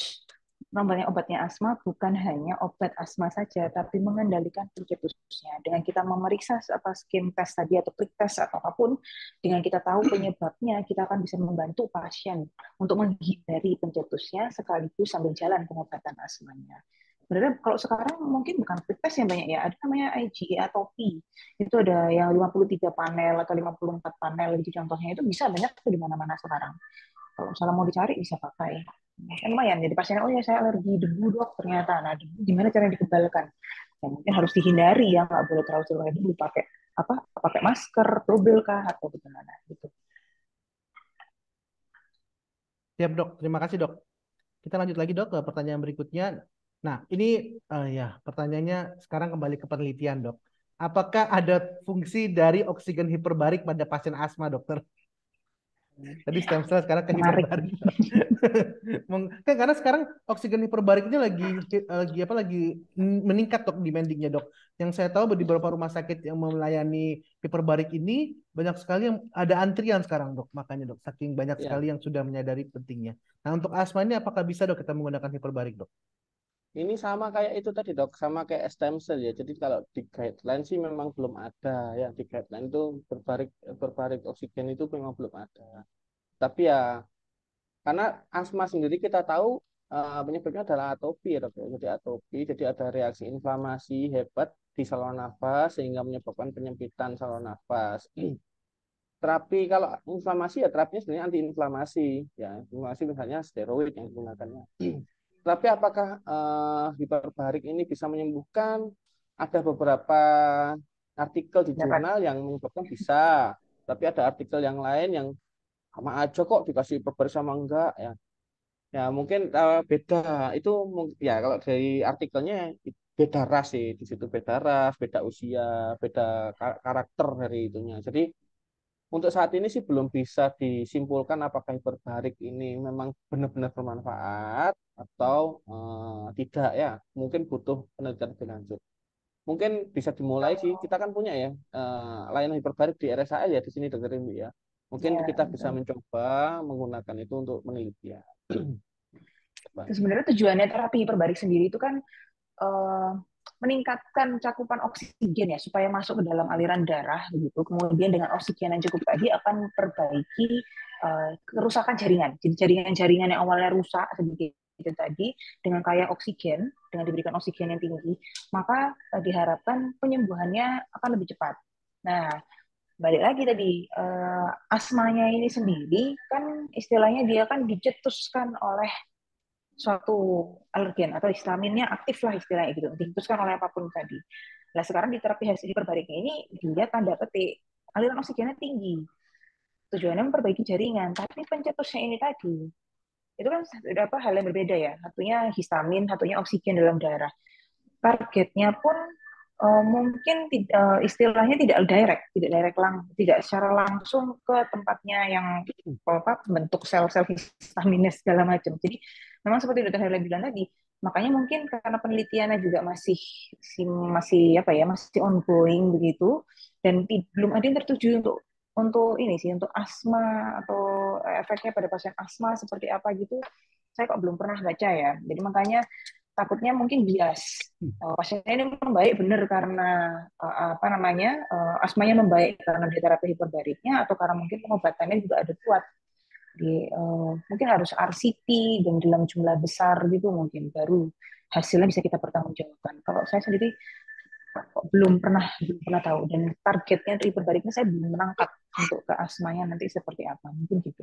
namanya obatnya asma bukan hanya obat asma saja, tapi mengendalikan pencetusnya. Dengan kita memeriksa apa skin test tadi atau prick test atau apapun, dengan kita tahu penyebabnya, kita akan bisa membantu pasien untuk menghindari pencetusnya sekaligus sambil jalan pengobatan asmanya. Sebenarnya kalau sekarang mungkin bukan prick test yang banyak ya, ada namanya IgA atau P. Itu ada yang 53 panel atau 54 panel gitu contohnya, itu bisa banyak tuh di mana-mana sekarang. Kalau misalnya mau dicari bisa pakai. Kan lumayan. Jadi pasien, oh ya saya alergi debu dok ternyata. Nah debu gimana cara dikebalkan? Ya, mungkin harus dihindari ya, nggak boleh terlalu sering debu. Pakai apa? Pakai masker, double kah atau bagaimana? Gitu. Siap dok, terima kasih dok. Kita lanjut lagi dok ke pertanyaan berikutnya. Nah ini ya pertanyaannya sekarang kembali ke penelitian dok. Apakah ada fungsi dari oksigen hiperbarik pada pasien asma dokter? Tadi stem cell sekarang ke Menarik. hiperbarik. Kan karena sekarang oksigen hiperbarik ini lagi apa lagi meningkat dok demandingnya dok. Yang saya tahu di beberapa rumah sakit yang melayani hiperbarik ini banyak sekali yang ada antrian sekarang dok. Makanya dok, saking banyak Ya, sekali yang sudah menyadari pentingnya. Nah untuk asma ini apakah bisa dok kita menggunakan hiperbarik dok? ini sama kayak itu tadi dok, sama kayak stem cell ya. Jadi kalau di guideline sih memang belum ada ya, di guideline itu berbarik berbarik oksigen itu memang belum ada. Tapi ya karena asma sendiri kita tahu penyebabnya adalah atopi ya dok ya. Jadi atopi, jadi ada reaksi inflamasi hebat di saluran nafas sehingga menyebabkan penyempitan saluran nafas. Terapi kalau inflamasi ya terapinya sebenarnya antiinflamasi ya, inflamasi misalnya steroid yang digunakannya. Tapi apakah hiperbarik ini bisa menyembuhkan? Ada beberapa artikel di Dapat. jurnal yang menyebabkan bisa, tapi ada artikel yang lain yang sama aja kok dikasih hiperbarik sama enggak ya. Ya mungkin beda itu ya kalau dari artikelnya beda ras sih di situ, beda ras, beda usia, beda karakter dari itunya. Jadi untuk saat ini sih belum bisa disimpulkan apakah hiperbarik ini memang benar-benar bermanfaat atau tidak ya. Mungkin butuh penelitian lebih lanjut. Mungkin bisa dimulai sih. Kita kan punya ya layanan hiperbarik di RSAL ya di sini Dokter Rimbi ya. Mungkin Ya, kita bisa betul. mencoba menggunakan itu untuk meneliti ya. Terus sebenarnya tujuannya terapi hiperbarik sendiri itu kan eh, meningkatkan cakupan oksigen ya supaya masuk ke dalam aliran darah begitu. Kemudian dengan oksigen yang cukup tadi akan perbaiki kerusakan jaringan. Jadi jaringan-jaringan yang awalnya rusak sedikit itu tadi dengan kaya oksigen, dengan diberikan oksigen yang tinggi, maka diharapkan penyembuhannya akan lebih cepat. Nah, balik lagi tadi asmanya ini sendiri kan istilahnya dia kan dicetuskan oleh suatu alergen atau histaminnya aktif lah istilahnya gitu, dihembuskan oleh apapun tadi. Nah sekarang di terapi hasil hiperbariknya ini dia tanda petik aliran oksigennya tinggi, tujuannya memperbaiki jaringan, tapi pencetusnya ini tadi itu kan apa hal yang berbeda ya, satunya histamin, satunya oksigen dalam darah. Targetnya pun mungkin istilahnya tidak secara langsung ke tempatnya yang apa bentuk sel-sel histaminnya segala macam. Jadi memang seperti Dr. Hela bilang tadi, makanya mungkin karena penelitiannya juga masih apa ya masih ongoing begitu dan belum ada yang tertuju untuk ini sih untuk asma atau efeknya pada pasien asma seperti apa gitu. Saya kok belum pernah baca ya. Jadi makanya takutnya mungkin bias. Pasiennya ini membaik benar karena apa namanya asmanya membaik karena di terapi hiperbariknya atau karena mungkin pengobatannya juga ada kuat di mungkin harus RCT dan dalam jumlah besar gitu mungkin baru hasilnya bisa kita pertanggungjawabkan. Kalau saya sendiri belum pernah tahu dan targetnya hiperbariknya saya belum menangkap untuk ke asmanya nanti seperti apa mungkin gitu.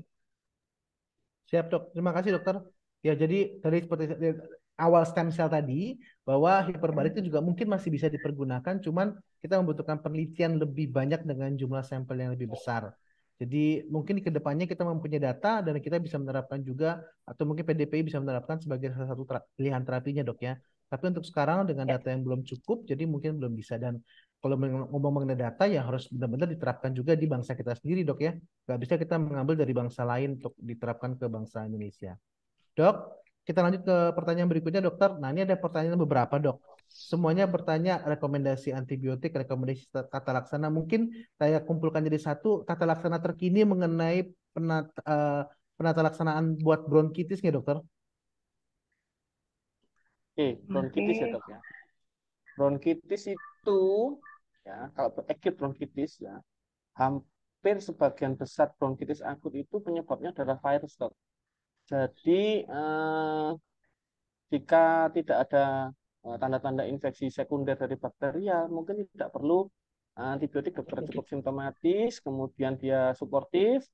Siap dok, terima kasih dokter. Ya jadi tadi seperti awal stem cell tadi bahwa hiperbarik itu juga mungkin masih bisa dipergunakan, cuman kita membutuhkan penelitian lebih banyak dengan jumlah sampel yang lebih besar. Jadi mungkin di kedepannya kita mempunyai data dan kita bisa menerapkan juga atau mungkin PDPI bisa menerapkan sebagai salah satu pilihan terapinya dok ya. Tapi untuk sekarang dengan Ya. data yang belum cukup, jadi mungkin belum bisa. Dan kalau ngomong mengenai data ya harus benar-benar diterapkan juga di bangsa kita sendiri dok ya. Nggak bisa kita mengambil dari bangsa lain untuk diterapkan ke bangsa Indonesia. Dok, kita lanjut ke pertanyaan berikutnya, dokter. Nah, ini ada pertanyaan beberapa, dok. Semuanya bertanya rekomendasi antibiotik, rekomendasi tata laksana. Mungkin saya kumpulkan jadi satu, tata laksana terkini mengenai penata laksanaan buat bronkitis nggak, dokter? Oke, bronkitis ya Oke. dok ya. Bronkitis itu ya kalau acute bronkitis ya hampir sebagian besar bronkitis akut itu penyebabnya adalah virus dok. Jadi jika tidak ada tanda-tanda infeksi sekunder dari bakterial, mungkin tidak perlu antibiotik dokter, cukup simptomatis, kemudian dia suportif,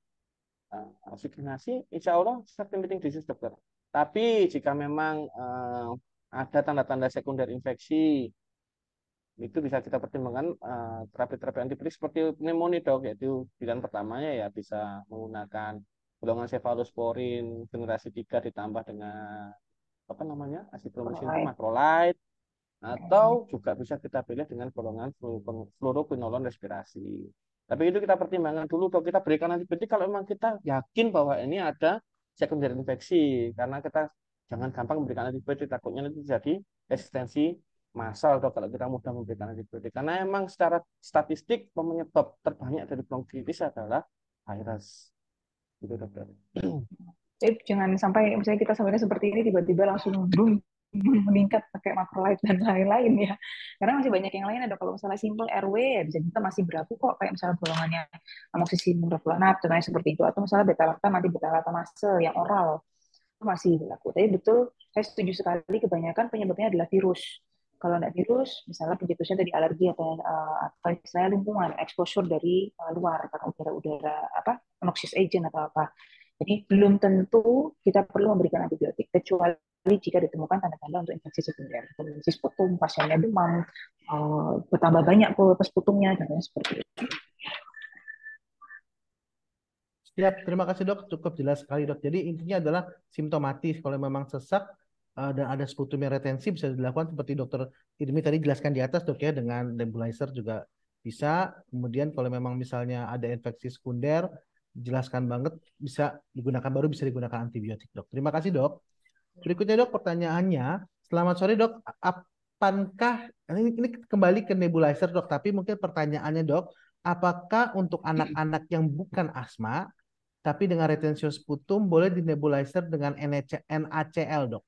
oksigenasi, insya Allah self-limiting disease dokter. Tapi jika memang ada tanda-tanda sekunder infeksi, itu bisa kita pertimbangkan terapi-terapi antibiotik seperti pneumonia dok, yaitu pilihan pertamanya ya bisa menggunakan golongan cefalosporin generasi 3 ditambah dengan apa namanya azitromisin itu Alright. macrolide, atau juga bisa kita pilih dengan golongan fluoroquinolone respirasi. Tapi itu kita pertimbangkan dulu kalau kita berikan antibiotik kalau memang kita yakin bahwa ini ada sekunder infeksi, karena kita jangan gampang memberikan antibiotik, takutnya nanti jadi resistensi massal atau kalau kita mudah memberikan antibiotik. Karena emang secara statistik penyebab terbanyak dari bronkitis adalah virus. Gitu dokter. Jadi jangan sampai misalnya kita sampai seperti ini tiba-tiba langsung boom meningkat pakai macrolide dan lain-lain ya. Karena masih banyak yang lain ada kalau misalnya simple RW ya bisa juga masih berlaku kok kayak misalnya golongannya amoxicillin diclofenac contohnya seperti itu atau misalnya beta-lactam anti beta-lactamase yang oral itu masih berlaku. Tapi betul saya setuju sekali kebanyakan penyebabnya adalah virus. Kalau tidak virus, misalnya pencetusnya tadi alergi atau misalnya lingkungan, exposure dari luar karena udara-udara apa, noxious agent atau apa. Jadi belum tentu kita perlu memberikan antibiotik kecuali jika ditemukan tanda-tanda untuk infeksi sekunder, infeksi sputum, pasiennya demam, bertambah banyak sputumnya, contohnya seperti itu. Siap, terima kasih dok. Cukup jelas sekali dok. Jadi intinya adalah simptomatis. Kalau memang sesak dan ada sputum yang retensi bisa dilakukan seperti dokter Irmi tadi jelaskan di atas dok ya, dengan nebulizer juga bisa. Kemudian kalau memang misalnya ada infeksi sekunder, jelaskan banget bisa digunakan, baru bisa digunakan antibiotik dok. Terima kasih dok. Berikutnya dok pertanyaannya. Selamat sore dok. Apakah ini kembali ke nebulizer dok, tapi mungkin pertanyaannya dok, apakah untuk anak-anak yang bukan asma tapi dengan retensio sputum boleh di nebulizer dengan NaCl dok?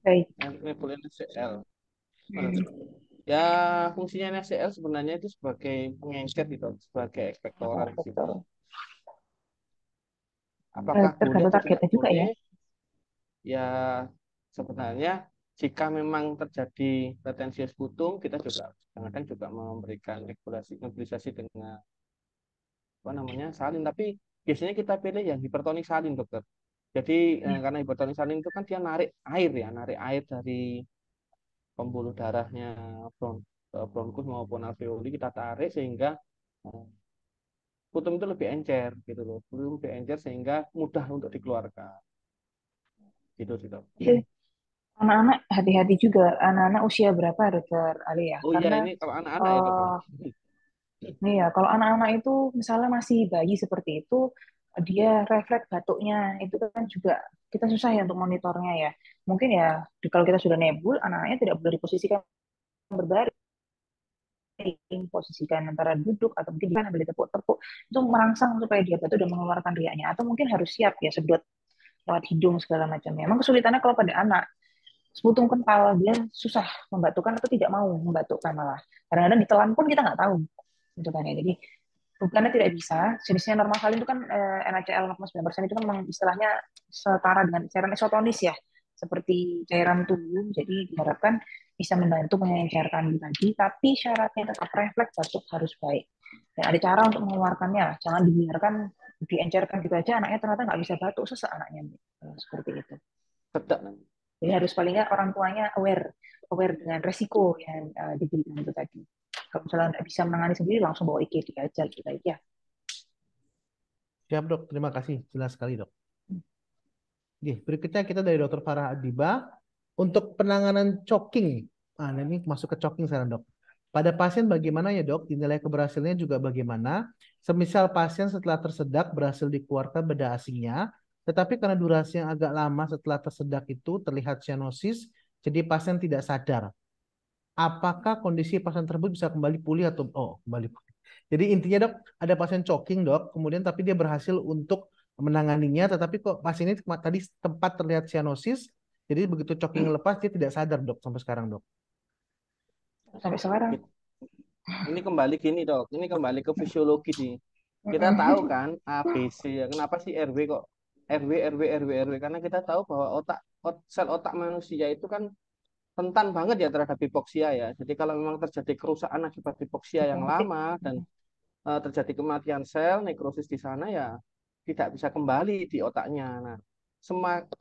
Baik. NaCl. Ya fungsinya NaCl sebenarnya itu sebagai pengengket gitu, sebagai ekspektoran gitu. Betul. Apakah boleh Tergantung atau tidak targetnya juga ya. boleh? Ya sebenarnya jika memang terjadi retensi sputum, kita juga kadang-kadang juga memberikan nebulisasi dengan apa namanya salin. Tapi biasanya kita pilih yang hipertonik salin dokter. Jadi karena hipertonik salin itu kan dia narik air dari pembuluh darahnya bronkus maupun alveoli, kita tarik sehingga sputum itu lebih encer gitu loh, lebih encer sehingga mudah untuk dikeluarkan. Gitu sih dok. Anak-anak hati-hati juga. Anak-anak usia berapa dokter Ali ya? Oh iya, Karena ini kalau anak-anak ya dok. nih ya, kalau anak-anak itu misalnya masih bayi seperti itu, dia refleks batuknya itu kan juga kita susah ya untuk monitornya ya. Mungkin ya kalau kita sudah nebul, anak-anaknya tidak boleh diposisikan berbaring, posisikan antara duduk atau mungkin dia ambil tepuk-tepuk itu merangsang supaya dia batuk dan mengeluarkan riaknya. Atau mungkin harus siap ya sedot lewat hidung segala macamnya. Emang kesulitannya kalau pada anak sputum kental dia susah membatukkan atau tidak mau membatukkan malah. Kadang-kadang ditelan pun kita nggak tahu gitu kan ya. Jadi bukannya tidak bisa, jenisnya normal salin itu kan NaCl 0,9% itu kan memang istilahnya setara dengan cairan isotonis ya, seperti cairan tubuh. Jadi diharapkan bisa membantu mengencerkan tadi, tapi syaratnya tetap refleks batuk harus baik. Dan ada cara untuk mengeluarkannya, jangan dibiarkan diencerkan gitu aja, anaknya ternyata nggak bisa batuk, sesak anaknya seperti itu. Sedak. Jadi harus paling nggak orang tuanya aware dengan resiko yang diberikan itu tadi. Kalau misalnya nggak bisa menangani sendiri, langsung bawa IGD aja gitu aja. Siap dok, terima kasih. Jelas sekali dok. Oke, berikutnya kita dari Dr. Farah Adiba. Untuk penanganan choking, nah ini masuk ke choking sekarang dok. Pada pasien bagaimana ya dok? Dinilai keberhasilannya juga bagaimana? Semisal pasien setelah tersedak berhasil dikeluarkan beda asingnya, Tetapi karena durasi yang agak lama setelah tersedak itu terlihat cyanosis, jadi pasien tidak sadar. Apakah kondisi pasien tersebut bisa kembali pulih atau kembali pulih. Jadi intinya dok, ada pasien choking dok, kemudian tapi dia berhasil untuk menanganinya, tetapi kok pasien ini tadi tempat terlihat cyanosis, jadi begitu choking lepas dia tidak sadar dok sampai sekarang dok. Sampai sekarang. Ini kembali gini dok, ini kembali ke fisiologi nih. Kita tahu kan ABC ya, kenapa sih RW kok RW. Karena kita tahu bahwa sel otak manusia itu kan rentan banget ya terhadap hipoksia ya. Jadi kalau memang terjadi kerusakan akibat hipoksia yang lama dan terjadi kematian sel, nekrosis di sana ya tidak bisa kembali di otaknya. Nah,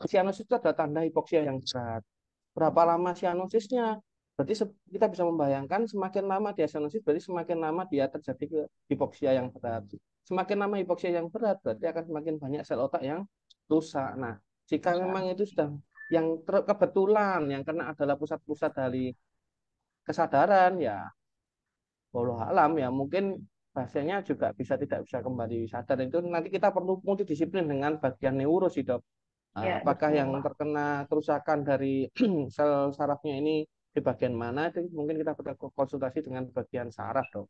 sianosis itu adalah tanda hipoksia yang berat. Berapa lama sianosisnya? Berarti kita bisa membayangkan semakin lama dia sianosis, berarti semakin lama dia terjadi ke hipoksia yang berat. Semakin lama hipoksia yang berat, berarti akan semakin banyak sel otak yang rusak. Nah, jika memang itu sudah yang kebetulan yang kena adalah pusat-pusat dari kesadaran, ya walau alam ya mungkin pasiennya juga tidak bisa kembali sadar. Itu nanti kita perlu multidisiplin dengan bagian neuro sih dok. Ya, Apakah betul. yang terkena kerusakan dari sel sarafnya ini di bagian mana, itu mungkin kita perlu konsultasi dengan bagian saraf dok.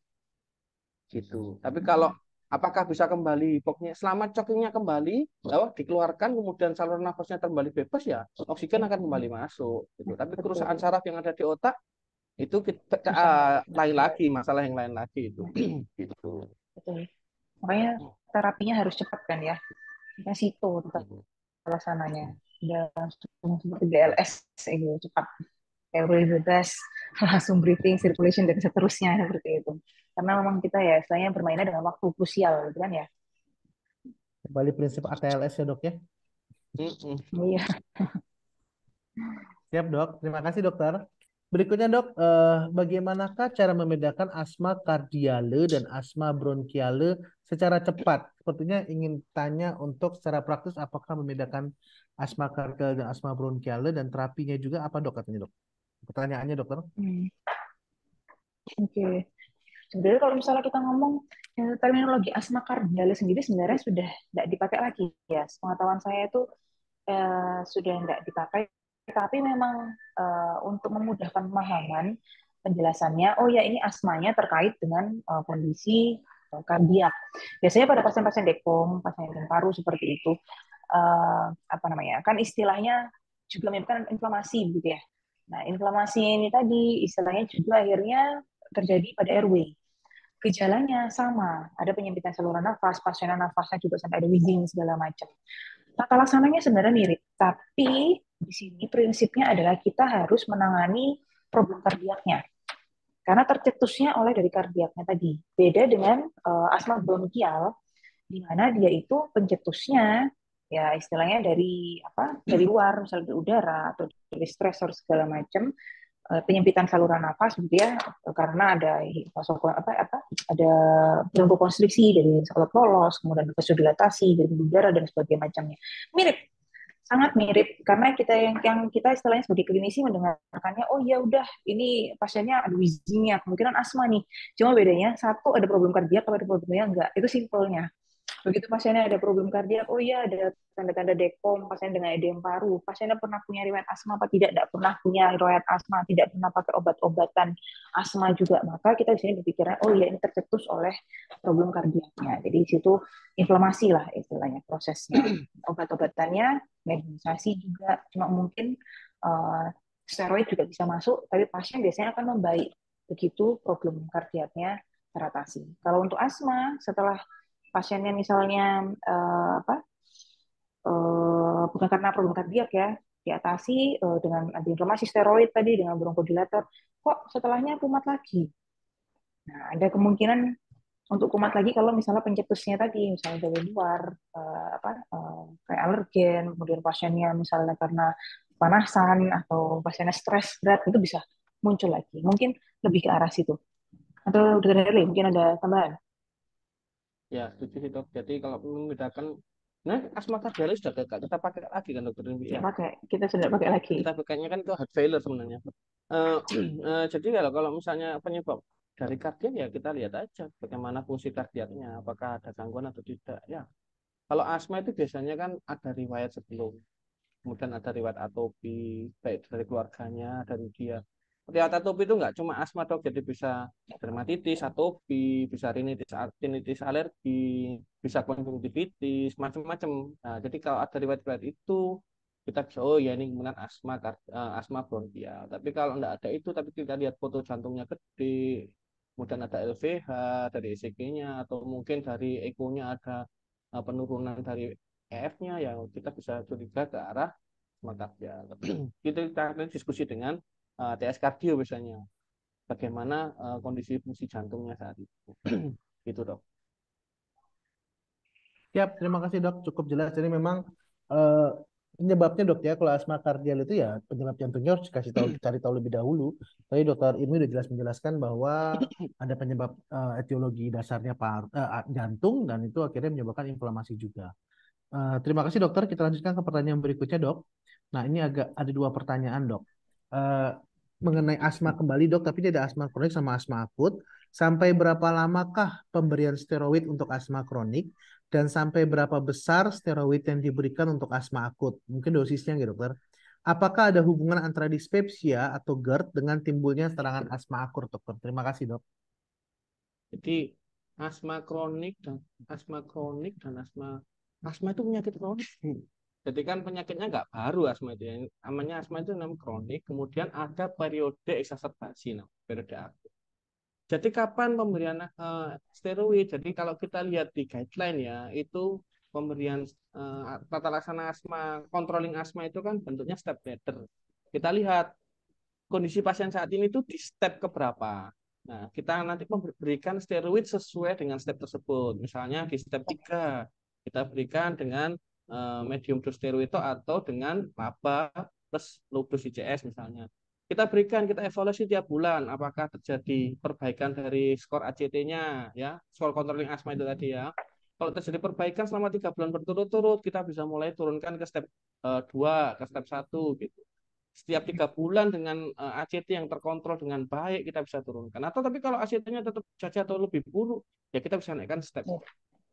Gitu. Tapi kalau apakah bisa kembali hipoknya selama cokingnya kembali, dikeluarkan kemudian saluran nafasnya kembali bebas ya oksigen akan kembali masuk. Gitu. Tapi kerusakan saraf yang ada di otak itu kita lain lagi, masalah yang lain lagi itu. Gitu. Betul. Makanya terapinya harus cepat kan ya. Kita situ tetap pelaksanaannya. Udah langsung seperti BLS itu cepat. Kayak udah bebas, langsung breathing, circulation dan seterusnya seperti itu. Karena memang kita ya istilahnya bermainnya dengan waktu krusial gitu kan ya. Kembali prinsip ATLS ya dok ya. Iya. Siap dok, terima kasih dokter. Berikutnya dok, bagaimanakah cara membedakan asma kardiale dan asma bronkiale secara cepat? Sepertinya ingin tanya untuk secara praktis apakah membedakan asma kardiale dan asma bronkiale dan terapinya juga apa dok katanya dok? Pertanyaannya dokter. Oke. Sebenarnya kalau misalnya kita ngomong terminologi asma kardiale sendiri sebenarnya sudah tidak dipakai lagi ya. Pengetahuan saya itu sudah tidak dipakai, tapi memang untuk memudahkan pemahaman penjelasannya, oh ya ini asmanya terkait dengan kondisi kardiak. Biasanya pada pasien-pasien dekom, pasien paru seperti itu, apa namanya? Kan istilahnya juga menyebabkan inflamasi gitu ya. Nah, inflamasi ini tadi istilahnya juga akhirnya terjadi pada airway. Gejalanya sama, ada penyempitan saluran nafas, pasien nafasnya juga sampai ada wheezing segala macam. Tata laksananya sebenarnya mirip, tapi di sini prinsipnya adalah kita harus menangani problem kardiaknya. Karena tercetusnya oleh dari kardiaknya tadi. Beda dengan asma bronkial, di mana dia itu pencetusnya ya istilahnya dari apa? Dari luar, misalnya dari udara atau dari stresor segala macam, penyempitan saluran nafas gitu ya, karena ada ada bronkokonstriksi dari saluran lolos, kemudian vasodilatasi dari udara dan sebagainya macamnya. Mirip, sangat mirip karena kita yang kita istilahnya sebagai klinisi mendengarkannya, oh ya udah ini pasiennya ada wheezingnya, kemungkinan asma nih, cuma bedanya satu ada problem kardiak, kalau ada problemnya enggak, itu simpelnya. Begitu pasiennya ada problem kardiak, oh iya ada tanda-tanda dekom, pasien dengan edem paru, pasiennya pernah punya riwayat asma apa tidak pernah punya riwayat asma, tidak pernah pakai obat-obatan asma juga, maka kita di sini berpikirnya, oh iya ini tercetus oleh problem kardiaknya. Jadi di situ inflamasi lah istilahnya prosesnya. Obat-obatannya, medinisasi juga, cuma mungkin steroid juga bisa masuk, tapi pasien biasanya akan membaik begitu problem kardiaknya teratasi. Kalau untuk asma, setelah pasiennya misalnya bukan karena problem kardiak ya, diatasi dengan antiinflamasi steroid tadi, dengan bronkodilator, kok setelahnya kumat lagi. Nah, ada kemungkinan untuk kumat lagi kalau misalnya pencetusnya tadi, misalnya dari luar, kayak alergen, kemudian pasiennya misalnya karena panasan atau pasiennya stres berat, itu bisa muncul lagi. Mungkin lebih ke arah situ. Atau Dr. Herli, mungkin ada tambahan? Ya, setuju sih dok. Jadi kalau membedakan, nah asma kardialis sudah kita pakai lagi kan dokter Rimbi ya. Kita sudah pakai lagi. Kita pakainya kan itu heart failure sebenarnya. Jadi kalau misalnya penyebab dari kardiak ya kita lihat aja bagaimana fungsi kardiaknya, apakah ada gangguan atau tidak. Ya, Kalau asma itu biasanya kan ada riwayat sebelum, kemudian ada riwayat atopi, baik dari keluarganya, dari dia. Riwayat atopi itu nggak cuma asma dok, jadi bisa dermatitis, atopi, bisa rinitis alergi, bisa konjungtivitis, macam-macam. Nah, jadi kalau ada riwayat-riwayat itu, kita bisa, oh ya ini kemudian asma bronkial. Tapi kalau nggak ada itu, tapi kita lihat foto jantungnya gede, kemudian ada LVH dari ECG-nya, atau mungkin dari echonya ada penurunan dari EF-nya, ya kita bisa curiga ke arah mata ya. Kita akan diskusi dengan TS kardio biasanya bagaimana kondisi fungsi jantungnya saat itu. Gitu dok. Siap, terima kasih dok. Cukup jelas. Jadi memang eh, penyebabnya dok ya, kalau asma kardial itu ya penyebab jantungnya harus dikasih tahu, cari tahu lebih dahulu. Tadi dokter Ilmu udah jelas menjelaskan bahwa ada penyebab etiologi dasarnya jantung dan itu akhirnya menyebabkan inflamasi juga. Terima kasih dokter. Kita lanjutkan ke pertanyaan berikutnya dok. Nah ini agak ada dua pertanyaan dok. Eh, Mengenai asma kembali dok, tapi tidak asma kronik sama asma akut. Sampai berapa lamakah pemberian steroid untuk asma kronik dan sampai berapa besar steroid yang diberikan untuk asma akut? Mungkin dosisnya gitu dokter. Apakah ada hubungan antara dispepsia atau GERD dengan timbulnya serangan asma akut dokter? Terima kasih dok. Jadi asma kronik dan asma itu penyakit kronik. Jadi kan penyakitnya nggak baru asma itu ya. Namanya asma itu namanya kronik. Kemudian ada periode eksaserbasi, nah, periode akut. Jadi kapan pemberian steroid? Jadi kalau kita lihat di guideline ya, itu pemberian tata laksana asma, controlling asma itu kan bentuknya step ladder. Kita lihat kondisi pasien saat ini tuh di step keberapa. Nah, kita nanti memberikan steroid sesuai dengan step tersebut. Misalnya di step 3 kita berikan dengan medium dose steroid atau dengan LABA plus low dose ICS misalnya. Kita evaluasi tiap bulan apakah terjadi perbaikan dari skor ACT-nya ya, skor controlling asma itu tadi ya. Kalau terjadi perbaikan selama 3 bulan berturut-turut, kita bisa mulai turunkan ke step 2, ke step 1 gitu. Setiap 3 bulan dengan ACT yang terkontrol dengan baik kita bisa turunkan. Atau tapi kalau ACT-nya tetap saja atau lebih buruk, ya kita bisa naikkan step.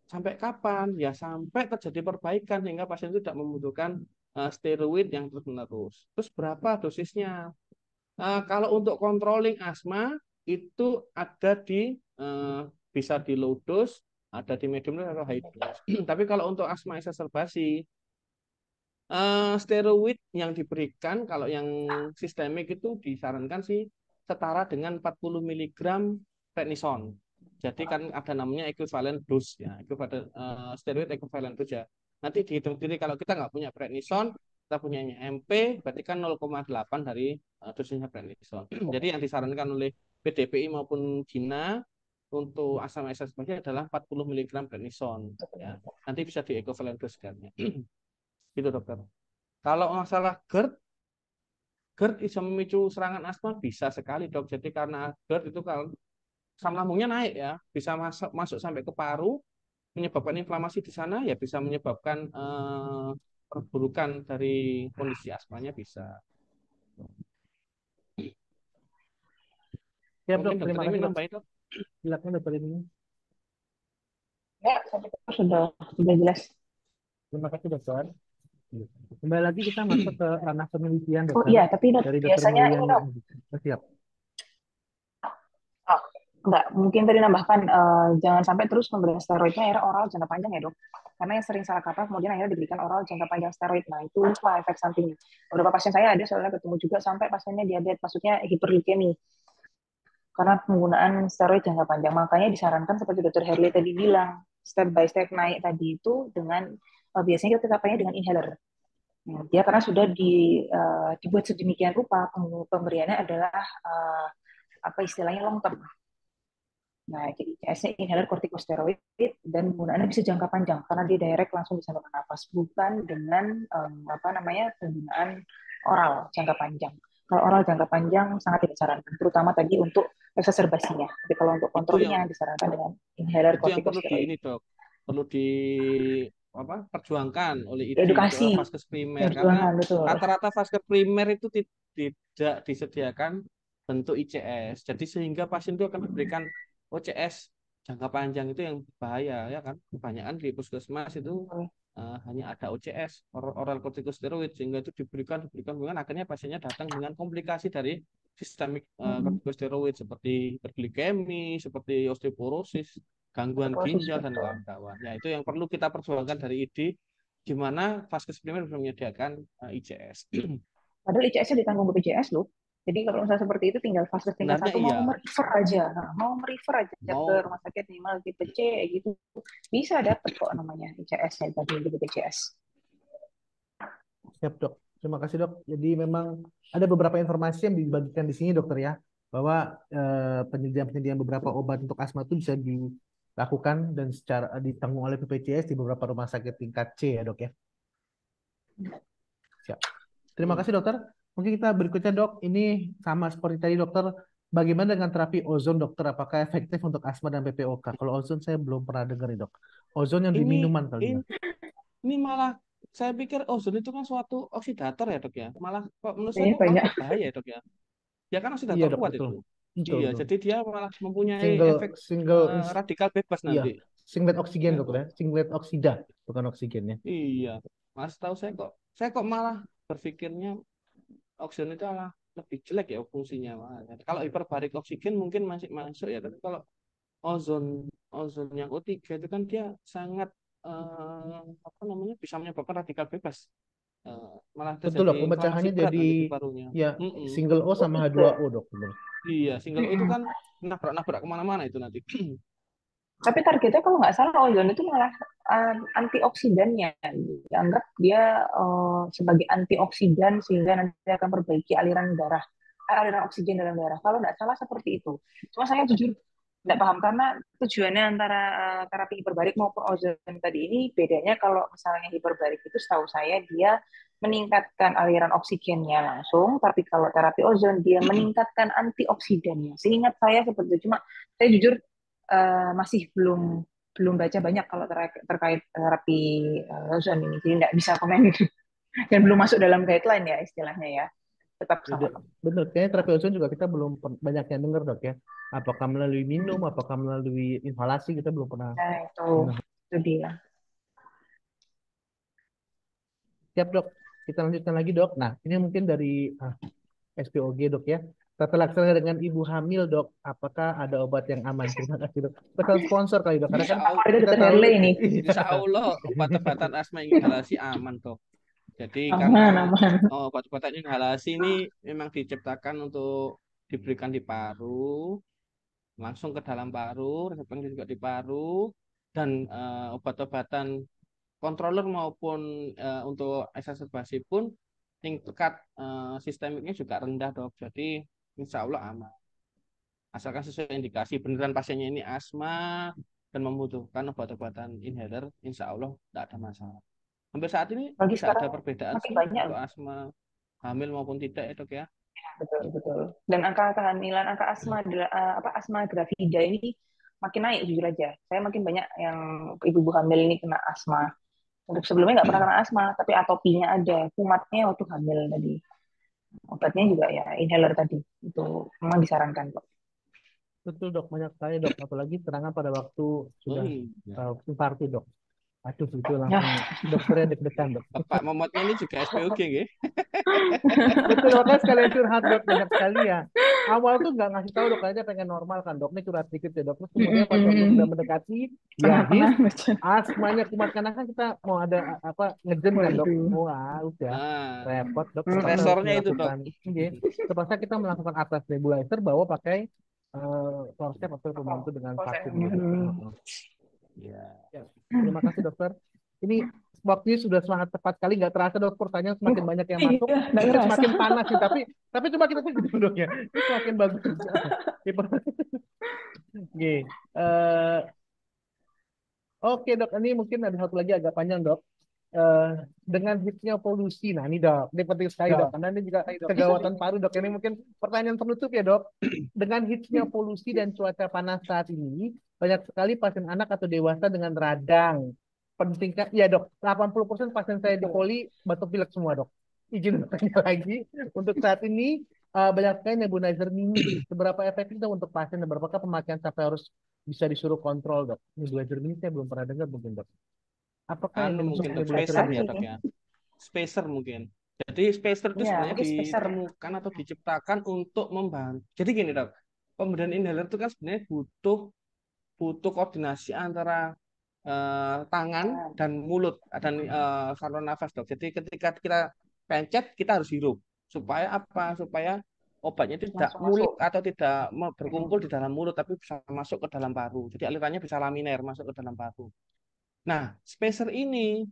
Sampai kapan? Ya sampai terjadi perbaikan sehingga pasien itu tidak membutuhkan steroid yang terus-menerus. Terus berapa dosisnya? Kalau untuk controlling asma itu ada di bisa di low dose, ada di medium dose atau high dose. Tapi kalau untuk asma exacerbasi, steroid yang diberikan kalau yang sistemik itu disarankan sih setara dengan 40 mg prednison. Jadi kan ada namanya equivalent dose ya, steroid equivalent dose ya. Nanti dihitung sendiri kalau kita nggak punya prednison, kita punya MP, berarti kan 0,8 dari dosisnya prednison. Jadi yang disarankan oleh PDPI maupun Gina untuk asam exacerbasi adalah 40 mg prednison ya. Nanti bisa di equivalent dose kan. Gitu dokter. Kalau masalah GERD bisa memicu serangan asma bisa sekali dok. Jadi karena GERD itu kalau asam lambungnya naik ya, bisa masuk sampai ke paru, menyebabkan inflamasi di sana, ya bisa menyebabkan perburukan dari kondisi asmanya bisa. Siap dok, Mungkin dokter terima ini kasih dok. nambahin dok. Silakan dokter Ilmu. Ya, saya pikir sudah jelas. Terima kasih dokter. Kembali lagi kita masuk ke ranah penelitian Oh dokter iya, tapi dari dokter biasanya ini Mulyani. dok, Siap. oh, enggak, mungkin tadi nambahkan jangan sampai terus memberikan steroidnya akhirnya oral jangka panjang ya dok. Karena yang sering salah kaprah kemudian akhirnya diberikan oral jangka panjang steroid. Nah itu lupa efek sampingnya. Beberapa pasien saya ada soalnya ketemu juga sampai pasiennya diabetes, maksudnya hiperglikemi. Karena penggunaan steroid jangka panjang. Makanya disarankan seperti Dr. Herli tadi bilang, step by step naik tadi itu dengan biasanya kita pakainya dengan inhaler. Nah, dia karena sudah dibuat sedemikian rupa pemberiannya adalah apa istilahnya long term. Nah, jadi CS-nya inhaler kortikosteroid dan penggunaannya bisa jangka panjang karena dia direct langsung di saluran nafas, bukan dengan apa namanya penggunaan oral jangka panjang. Kalau oral jangka panjang sangat tidak disarankan, terutama tadi untuk exacerbasinya. Tapi kalau untuk Itu yang kontrolnya disarankan dengan inhaler itu yang perlu di kortikosteroid. ini dok, perlu di perjuangkan oleh ID ke Edukasi, vaskes primer karena perjuangan betul. rata-rata vaskes primer itu tidak disediakan bentuk ICS. Jadi sehingga pasien itu akan diberikan OCS jangka panjang itu yang bahaya ya kan. Kebanyakan di puskesmas itu hanya ada OCS, oral corticosteroid, sehingga itu diberikan akhirnya pasiennya datang dengan komplikasi dari sistemik corticosteroid seperti hiperglikemi, seperti osteoporosis, gangguan Proses ginjal dan betul. kawan-kawan. Ya itu yang perlu kita perjuangkan dari ID, di mana Vaskes Primer sudah menyediakan ICS. Padahal ICS-nya ditanggung BPJS loh. Jadi kalau misalnya seperti itu tinggal fase tingkat Sebenarnya satu mau iya, merefer aja, nah, mau merefer aja ke mau rumah sakit minimal tipe C gitu, bisa dapat kok namanya ICS-nya tadi di BPJS. Siap, Dok. Terima kasih, Dok. Jadi memang ada beberapa informasi yang dibagikan di sini, Dokter ya, bahwa penyediaan beberapa obat untuk asma itu bisa dilakukan dan secara ditanggung oleh BPJS di beberapa rumah sakit tingkat C ya, Dok ya. Siap. Terima kasih, Dokter. Mungkin kita berikutnya, Dok. Ini sama seperti tadi, Dokter. Bagaimana dengan terapi ozon, Dokter? Apakah efektif untuk asma dan PPOK? Kalau ozon saya belum pernah dengar nih, Dok. Ozon yang di ini minuman kali ya. ini ini malah saya pikir ozon itu kan suatu oksidator ya dok ya. Malah kok menurut saya Kayaknya kok malah banyak. berbahaya ya dok ya. Dia kan Iya, oksidator Dok, kuat betul. itu. Betul, Iya, betul. jadi dia malah mempunyai Single efek single radikal bebas iya, nanti. singlet oksigen, Ya Dokter kok. ya. Singlet oksida, bukan oksigen ya. Iya. Mas tahu saya kok malah berpikirnya oksigen itu malah lebih jelek ya fungsinya. Kalau hiperbarik oksigen mungkin masih masuk ya, tapi kalau ozon ozon yang O3 itu kan dia sangat apa namanya bisa menyebabkan radikal bebas. Malah Betul, terjadi Dok. inflamasi Pemecahannya berat jadi nanti di parunya. ya Mm-mm. single O Oh sama tiga. H2O, Dok. Betul. Iya, single O itu kan nabrak-nabrak kemana-mana itu nanti. Tapi targetnya kalau nggak salah ozon itu malah antioksidannya. Dianggap dia sebagai antioksidan sehingga nanti akan memperbaiki aliran darah, aliran oksigen dalam darah. Kalau nggak salah seperti itu. Cuma saya jujur nggak paham karena tujuannya antara terapi hiperbarik maupun ozon tadi ini bedanya kalau misalnya hiperbarik itu setahu saya dia meningkatkan aliran oksigennya langsung, tapi kalau terapi ozon dia meningkatkan antioksidannya. Seingat saya seperti itu. Cuma saya jujur masih belum belum baca banyak kalau terkait terapi ozon ini, jadi nggak bisa komen dan belum masuk dalam guideline ya istilahnya ya, tetap sama. Beda. Benar, kayaknya terapi ozon juga kita belum banyak yang dengar, Dok ya. Apakah melalui minum, apakah melalui inhalasi, kita belum pernah Nah dengar. itu dia. Siap, Dok. Kita lanjutkan lagi, Dok. Nah, ini mungkin dari SPOG, Dok ya. Tata laksana dengan ibu hamil, Dok. Apakah ada obat yang aman? Terima kasih, Dok. Pesan sponsor kali, Dok. Karena Insya kan Allah, Ada kita dokter tahu Herle ini, insya iya. Allah obat-obatan asma inhalasi aman kok. Jadi karena aman aman. obat-obatan inhalasi ini memang diciptakan untuk diberikan di paru, langsung ke dalam paru, reseptornya juga di paru, dan obat-obatan controller maupun untuk exacerbasi pun tingkat sistemiknya juga rendah dok. Jadi insya Allah aman. Asalkan sesuai indikasi beneran pasiennya ini asma dan membutuhkan obat-obatan inhaler, insya Allah tidak ada masalah. Hampir saat ini Lagi tidak ada sekarang perbedaan makin sih banyak. untuk asma hamil maupun tidak ya dok ya. Betul betul. Dan angka kehamilan, angka asma apa asma gravida ini makin naik jujur aja. Saya makin banyak yang ibu-ibu hamil ini kena asma. Untuk sebelumnya nggak pernah kena asma, tapi atopinya ada, kumatnya waktu hamil tadi. Obatnya juga ya inhaler tadi. Itu memang disarankan kok. Betul, Dok. Banyak sekali, Dok. Apalagi serangan pada waktu Oh sudah iya. infarksi, Dok. Aduh, itu langsung Ya, dokternya deg-degan, Dok. Bapak momotnya ini juga SPOG nggih? Betul, makanya sekalian curhat, Dok. Banyak sekali ya. Awal tuh nggak ngasih tahu, Dok. Aja pengen normal kan, Dok. Ini curhat dikit ya, Dok. Terus kemudian pas waktu sudah mendekati, ya his, tengah-tengah macam. asmanya kumat kanan kan kita mau ada apa ngejen kan, Dok. Waduh. Wah, udah Nah, repot, Dok. Terpaksa harus stresornya itu dok. melakukan, iya. Terpaksa kita melakukan atlas nebulizer bawa pakai forceps atau pembantu dengan vaksin, gitu, Dok. Heeh. Ya. Ya, terima kasih, Dokter. Ini waktunya sudah sangat tepat sekali, nggak terasa, Dok. Pertanyaan semakin banyak yang masuk, Iya, nggak ini ngerasa. semakin panas sih. Tapi coba kita tunggu dulu, Dok ya. Ini semakin bagus. Oke, oke, Dok. Ini mungkin ada satu lagi agak panjang, Dok. Eh, dengan hitsnya polusi, nah ini, Dok, ini penting sekali, Dok, karena ini juga kegawatan paru, Dok. Ini mungkin pertanyaan penutup ya, Dok. Dengan hitsnya polusi dan cuaca panas saat ini, banyak sekali pasien anak atau dewasa dengan radang. Pentingkah, ya, Dok, 80% pasien saya di Betul. poli batuk pilek semua, Dok. Izin bertanya lagi, untuk saat ini banyak sekali nebulizer mini. Seberapa efektif, Dok, untuk pasien dan berapakah pemakaian sampai harus bisa disuruh kontrol dok? Nebulizer ini saya belum pernah dengar mungkin dok. Apakah yang dimaksud Mungkin dok nebulizer spacer ini ya dok? dok ya, spacer mungkin. Jadi spacer itu Ya, sebenarnya mungkin spacer. ditemukan atau diciptakan untuk membantu. Jadi gini dok, pemberian inhaler itu kan sebenarnya butuh butuh koordinasi antara tangan dan mulut dan saluran nafas dok. Jadi ketika kita pencet kita harus hirup supaya apa? Supaya obatnya itu tidak Langsung mulut masuk. atau tidak berkumpul di dalam mulut tapi bisa masuk ke dalam paru. Jadi alirannya bisa laminer masuk ke dalam paru. Nah, spacer ini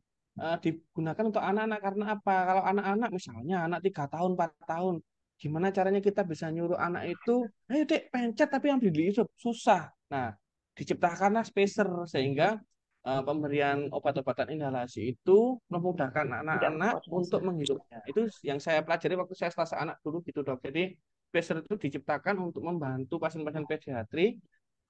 digunakan untuk anak-anak karena apa? Kalau anak-anak misalnya anak 3 tahun, 4 tahun, gimana caranya kita bisa nyuruh anak itu, ayo dek pencet tapi ambil dihirup, susah. Nah, diciptakanlah spacer sehingga pemberian obat-obatan inhalasi itu memudahkan Tidak anak-anak berkoordinasi. untuk menghirupnya. Itu yang saya pelajari waktu saya kelas anak dulu gitu dok. Jadi spacer itu diciptakan untuk membantu pasien-pasien pediatri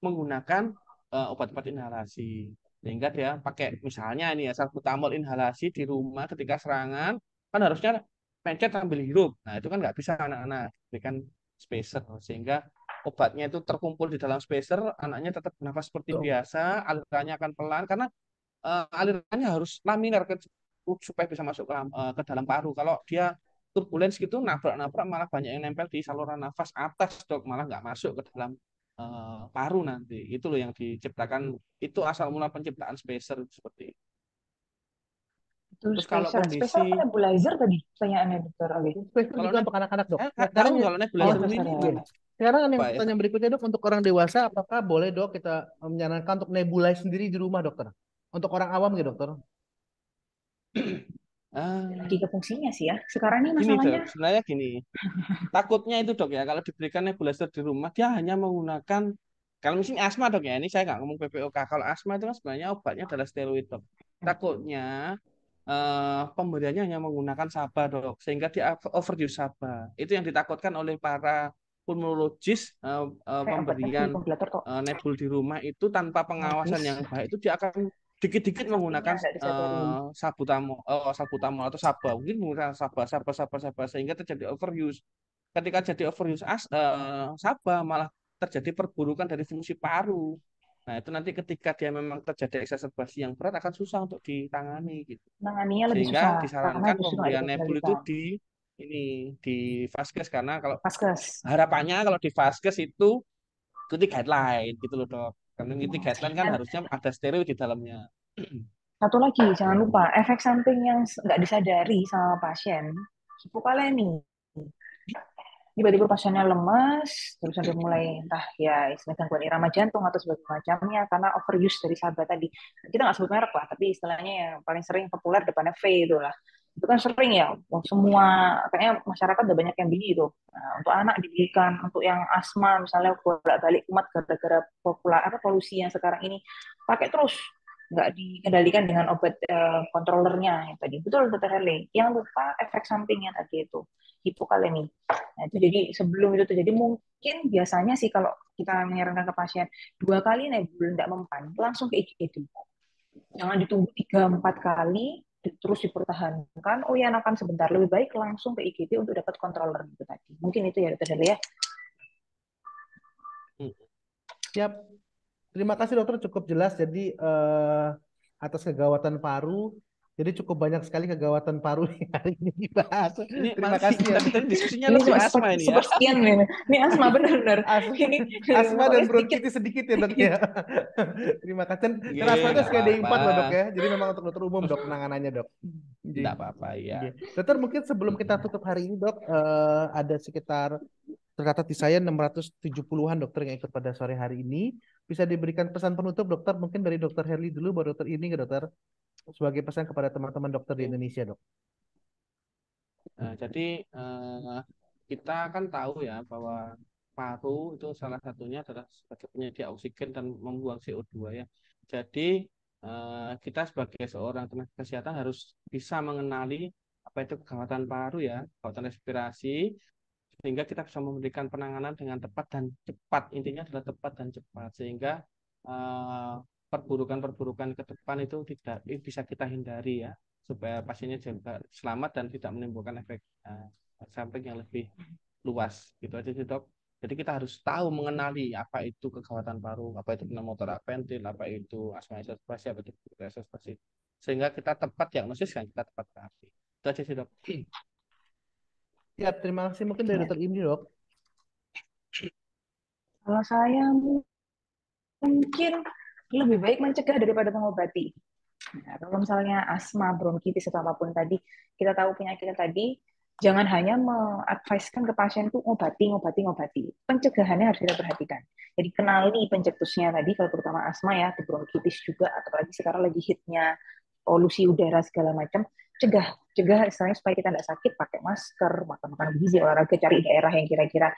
menggunakan obat-obat inhalasi sehingga dia pakai misalnya ini ya salbutamol inhalasi di rumah ketika serangan kan harusnya pencet sambil hirup. Nah itu kan nggak bisa anak-anak berikan spacer sehingga obatnya itu terkumpul di dalam spacer, anaknya tetap bernafas seperti Dok. biasa, alirannya akan pelan karena alirannya harus laminar supaya bisa masuk ke dalam paru. Kalau dia turbulens gitu nabrak-nabrak malah banyak yang nempel di saluran nafas atas dok malah nggak masuk ke dalam paru nanti. Itu loh yang diciptakan, itu asal mula penciptaan spacer seperti itu. Itu Terus kalau spacer. Spacer kondisi apa nebulizer tadi? Pertanyaannya, Dokter Ali. Spacer kalau juga untuk anak-anak dok. saya Nah, nggak tahu sekarang kalau oh Oh, nebulizer saya spacer ini ya. belum. Sekarang yang apa ya? pertanyaan berikutnya dok untuk orang dewasa, apakah boleh dok kita menyarankan untuk nebulize sendiri di rumah dokter? Untuk orang awam gitu dokter? Ah, Lagi ke fungsinya sih ya. Sekarang ini gini dok, masalahnya sebenarnya gini. Takutnya itu dok ya, kalau diberikan nebulizer di rumah, dia hanya menggunakan, kalau misalnya asma dok ya, ini saya nggak ngomong PPOK. Kalau asma itu kan sebenarnya obatnya adalah steroid dok. Takutnya pemberiannya hanya menggunakan SABA dok, sehingga dia overuse SABA. Itu yang ditakutkan oleh para pulmonologis kayak obat pemberian ventilator kok. nebul di rumah itu tanpa pengawasan Habis. yang baik itu dia akan dikit-dikit Efek sampingnya menggunakan nggak disadari. salbutamol atau SABA, mungkin menggunakan SABA, SABA, SABA, SABA sehingga terjadi overuse. Ketika jadi overuse SABA malah terjadi perburukan dari fungsi paru. Nah, itu nanti ketika dia memang terjadi eksaserbasi yang berat akan susah untuk ditangani gitu. Menanganinya lebih Sehingga susah karena disarankan justru nggak pemberian nebul itu dikendalikan. di vaskes karena kalau Vaskes. harapannya kalau di vaskes itu ikuti guideline gitu loh dok. Karena ikuti guideline kan Dan harusnya ada steril di dalamnya. satu lagi, jangan lupa efek samping yang nggak disadari sama pasien, hipokalemi. Tiba-tiba pasiennya lemas, terus ada mulai entah ya istilah gangguan irama jantung atau sebagainya macamnya karena overuse dari sahabat tadi. Kita nggak sebut merek lah, tapi istilahnya yang paling sering populer depannya V itu lah. Itu kan sering ya, semua kayaknya masyarakat udah banyak yang beli itu. Nah, untuk anak dibelikan, untuk yang asma misalnya bolak-balik kumat gara-gara polusi yang sekarang ini pakai terus nggak dikendalikan dengan obat kontrolernya yang tadi. Betul, Dr. Herle. Yang lupa efek sampingnya tadi itu hipokalemi. Nah, itu jadi sebelum itu terjadi mungkin biasanya sih kalau kita menyarankan ke pasien 2 kali nebul tidak mempan langsung ke IGD. Jangan ditunggu 3-4 kali terus dipertahankan. Oh ya, akan sebentar lebih baik langsung ke IGD untuk dapat controller itu tadi. Mungkin itu ya dokter ya. Siap. Terima kasih dokter cukup jelas. Jadi atas kegawatan paru. Jadi cukup banyak sekali kegawatan paru yang hari ini dibahas. Ini Terima masih kasih ya tapi dok. tadi diskusinya Ini lebih cuma asma ini ya. sepersekian nih. Ini asma benar-benar. Asma, Ini asma dan pokoknya sedikit. bronkitis sedikit ya dok ya. Terima kasih. Dan asma Nggih, itu nggak SKDI apa-apa. 4 loh dok ya. Jadi memang untuk dokter umum dok penanganannya dok. Oke. Nggak apa-apa ya. Oke. Dokter mungkin sebelum kita Mm-mm. tutup hari ini dok, ada sekitar tercatat di saya 670-an dokter yang ikut pada sore hari ini. Bisa diberikan pesan penutup dokter mungkin dari dokter Herli dulu baru dokter ini ke dokter sebagai pesan kepada teman-teman dokter di Oke. Indonesia dok. Nah, jadi kita kan tahu ya bahwa paru itu salah satunya adalah sebagai penyedia oksigen dan membuang CO2 ya. Jadi kita sebagai seorang tenaga kesehatan harus bisa mengenali apa itu kegawatan paru ya, kegawatan respirasi, sehingga kita bisa memberikan penanganan dengan tepat dan cepat. Intinya adalah tepat dan cepat sehingga eh, perburukan-perburukan ke depan itu tidak bisa kita hindari ya supaya pasiennya juga selamat dan tidak menimbulkan efek samping yang lebih luas gitu aja sih dok. Jadi kita harus tahu mengenali apa itu kekhawatiran paru, apa itu pneumotor apentil, apa itu asma esophageal, apa itu esophageal. Sehingga kita tepat diagnosis dan kita tepat terapi. Itu aja sih dok. Ya, terima kasih mungkin dari Ya. dokter Indi dok. Kalau saya mungkin lebih baik mencegah daripada mengobati. Nah, kalau misalnya asma, bronkitis atau apapun tadi, kita tahu penyakitnya tadi, jangan hanya mengadviskan ke pasien itu ngobati, ngobati, ngobati. Pencegahannya harus kita perhatikan. Jadi kenali pencetusnya tadi, kalau terutama asma ya, atau bronkitis juga, atau lagi sekarang lagi hitnya polusi udara segala macam, cegah istilahnya supaya kita tidak sakit, pakai masker, makan gizi, olahraga, cari daerah yang kira-kira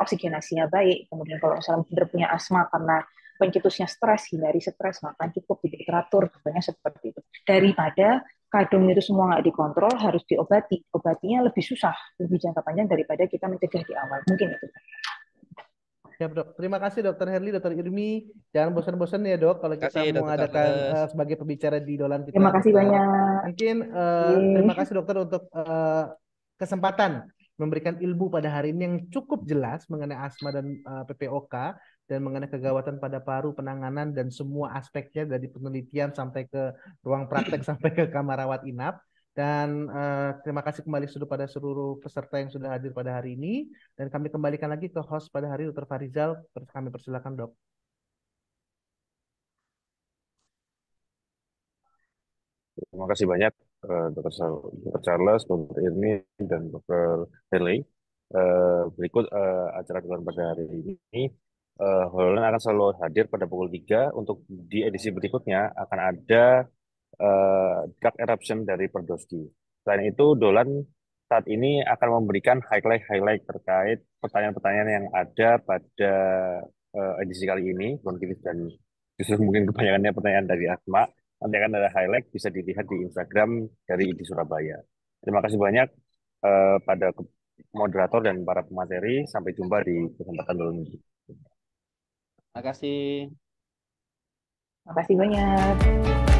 oksigenasinya baik. Kemudian kalau misalnya benar punya asma karena pencetusnya stres, hindari stres, makan cukup, hidup teratur, contohnya seperti itu. Daripada kadung itu semua nggak dikontrol, harus diobati. Obatinya lebih susah, lebih jangka panjang daripada kita mencegah di awal. Mungkin itu. Ya dok, terima kasih dokter Herli, dokter Irmi. Jangan bosan-bosan ya dok kalau Terima kita kasih Dr. mengadakan Charles. sebagai pembicara di dolan Terima kita kasih dokter. banyak. Mungkin terima Yeay. kasih dokter untuk kesempatan memberikan ilmu pada hari ini yang cukup jelas mengenai asma dan PPOK dan mengenai kegawatan pada paru, penanganan dan semua aspeknya dari penelitian sampai ke ruang praktek sampai ke kamar rawat inap. Dan terima kasih kembali pada seluruh peserta yang sudah hadir pada hari ini. Dan kami kembalikan lagi ke host pada hari Dr. Farizal. Kami persilakan dok. Terima kasih banyak Dr. Charles, Dr. Irmi, dan Dr. Herley. Berikut acara kita pada hari ini. Hololan akan selalu hadir pada pukul 3. Untuk di edisi berikutnya akan ada drug eruption dari Perdosky. Selain itu, Dolan saat ini akan memberikan highlight terkait pertanyaan-pertanyaan yang ada pada edisi kali ini, bronkitis dan justru mungkin kebanyakannya pertanyaan dari Asma. Nanti akan ada highlight, bisa dilihat di Instagram dari ID Surabaya. Terima kasih banyak pada moderator dan para pemateri. Sampai jumpa di kesempatan Dolan. Terima kasih. Terima kasih banyak.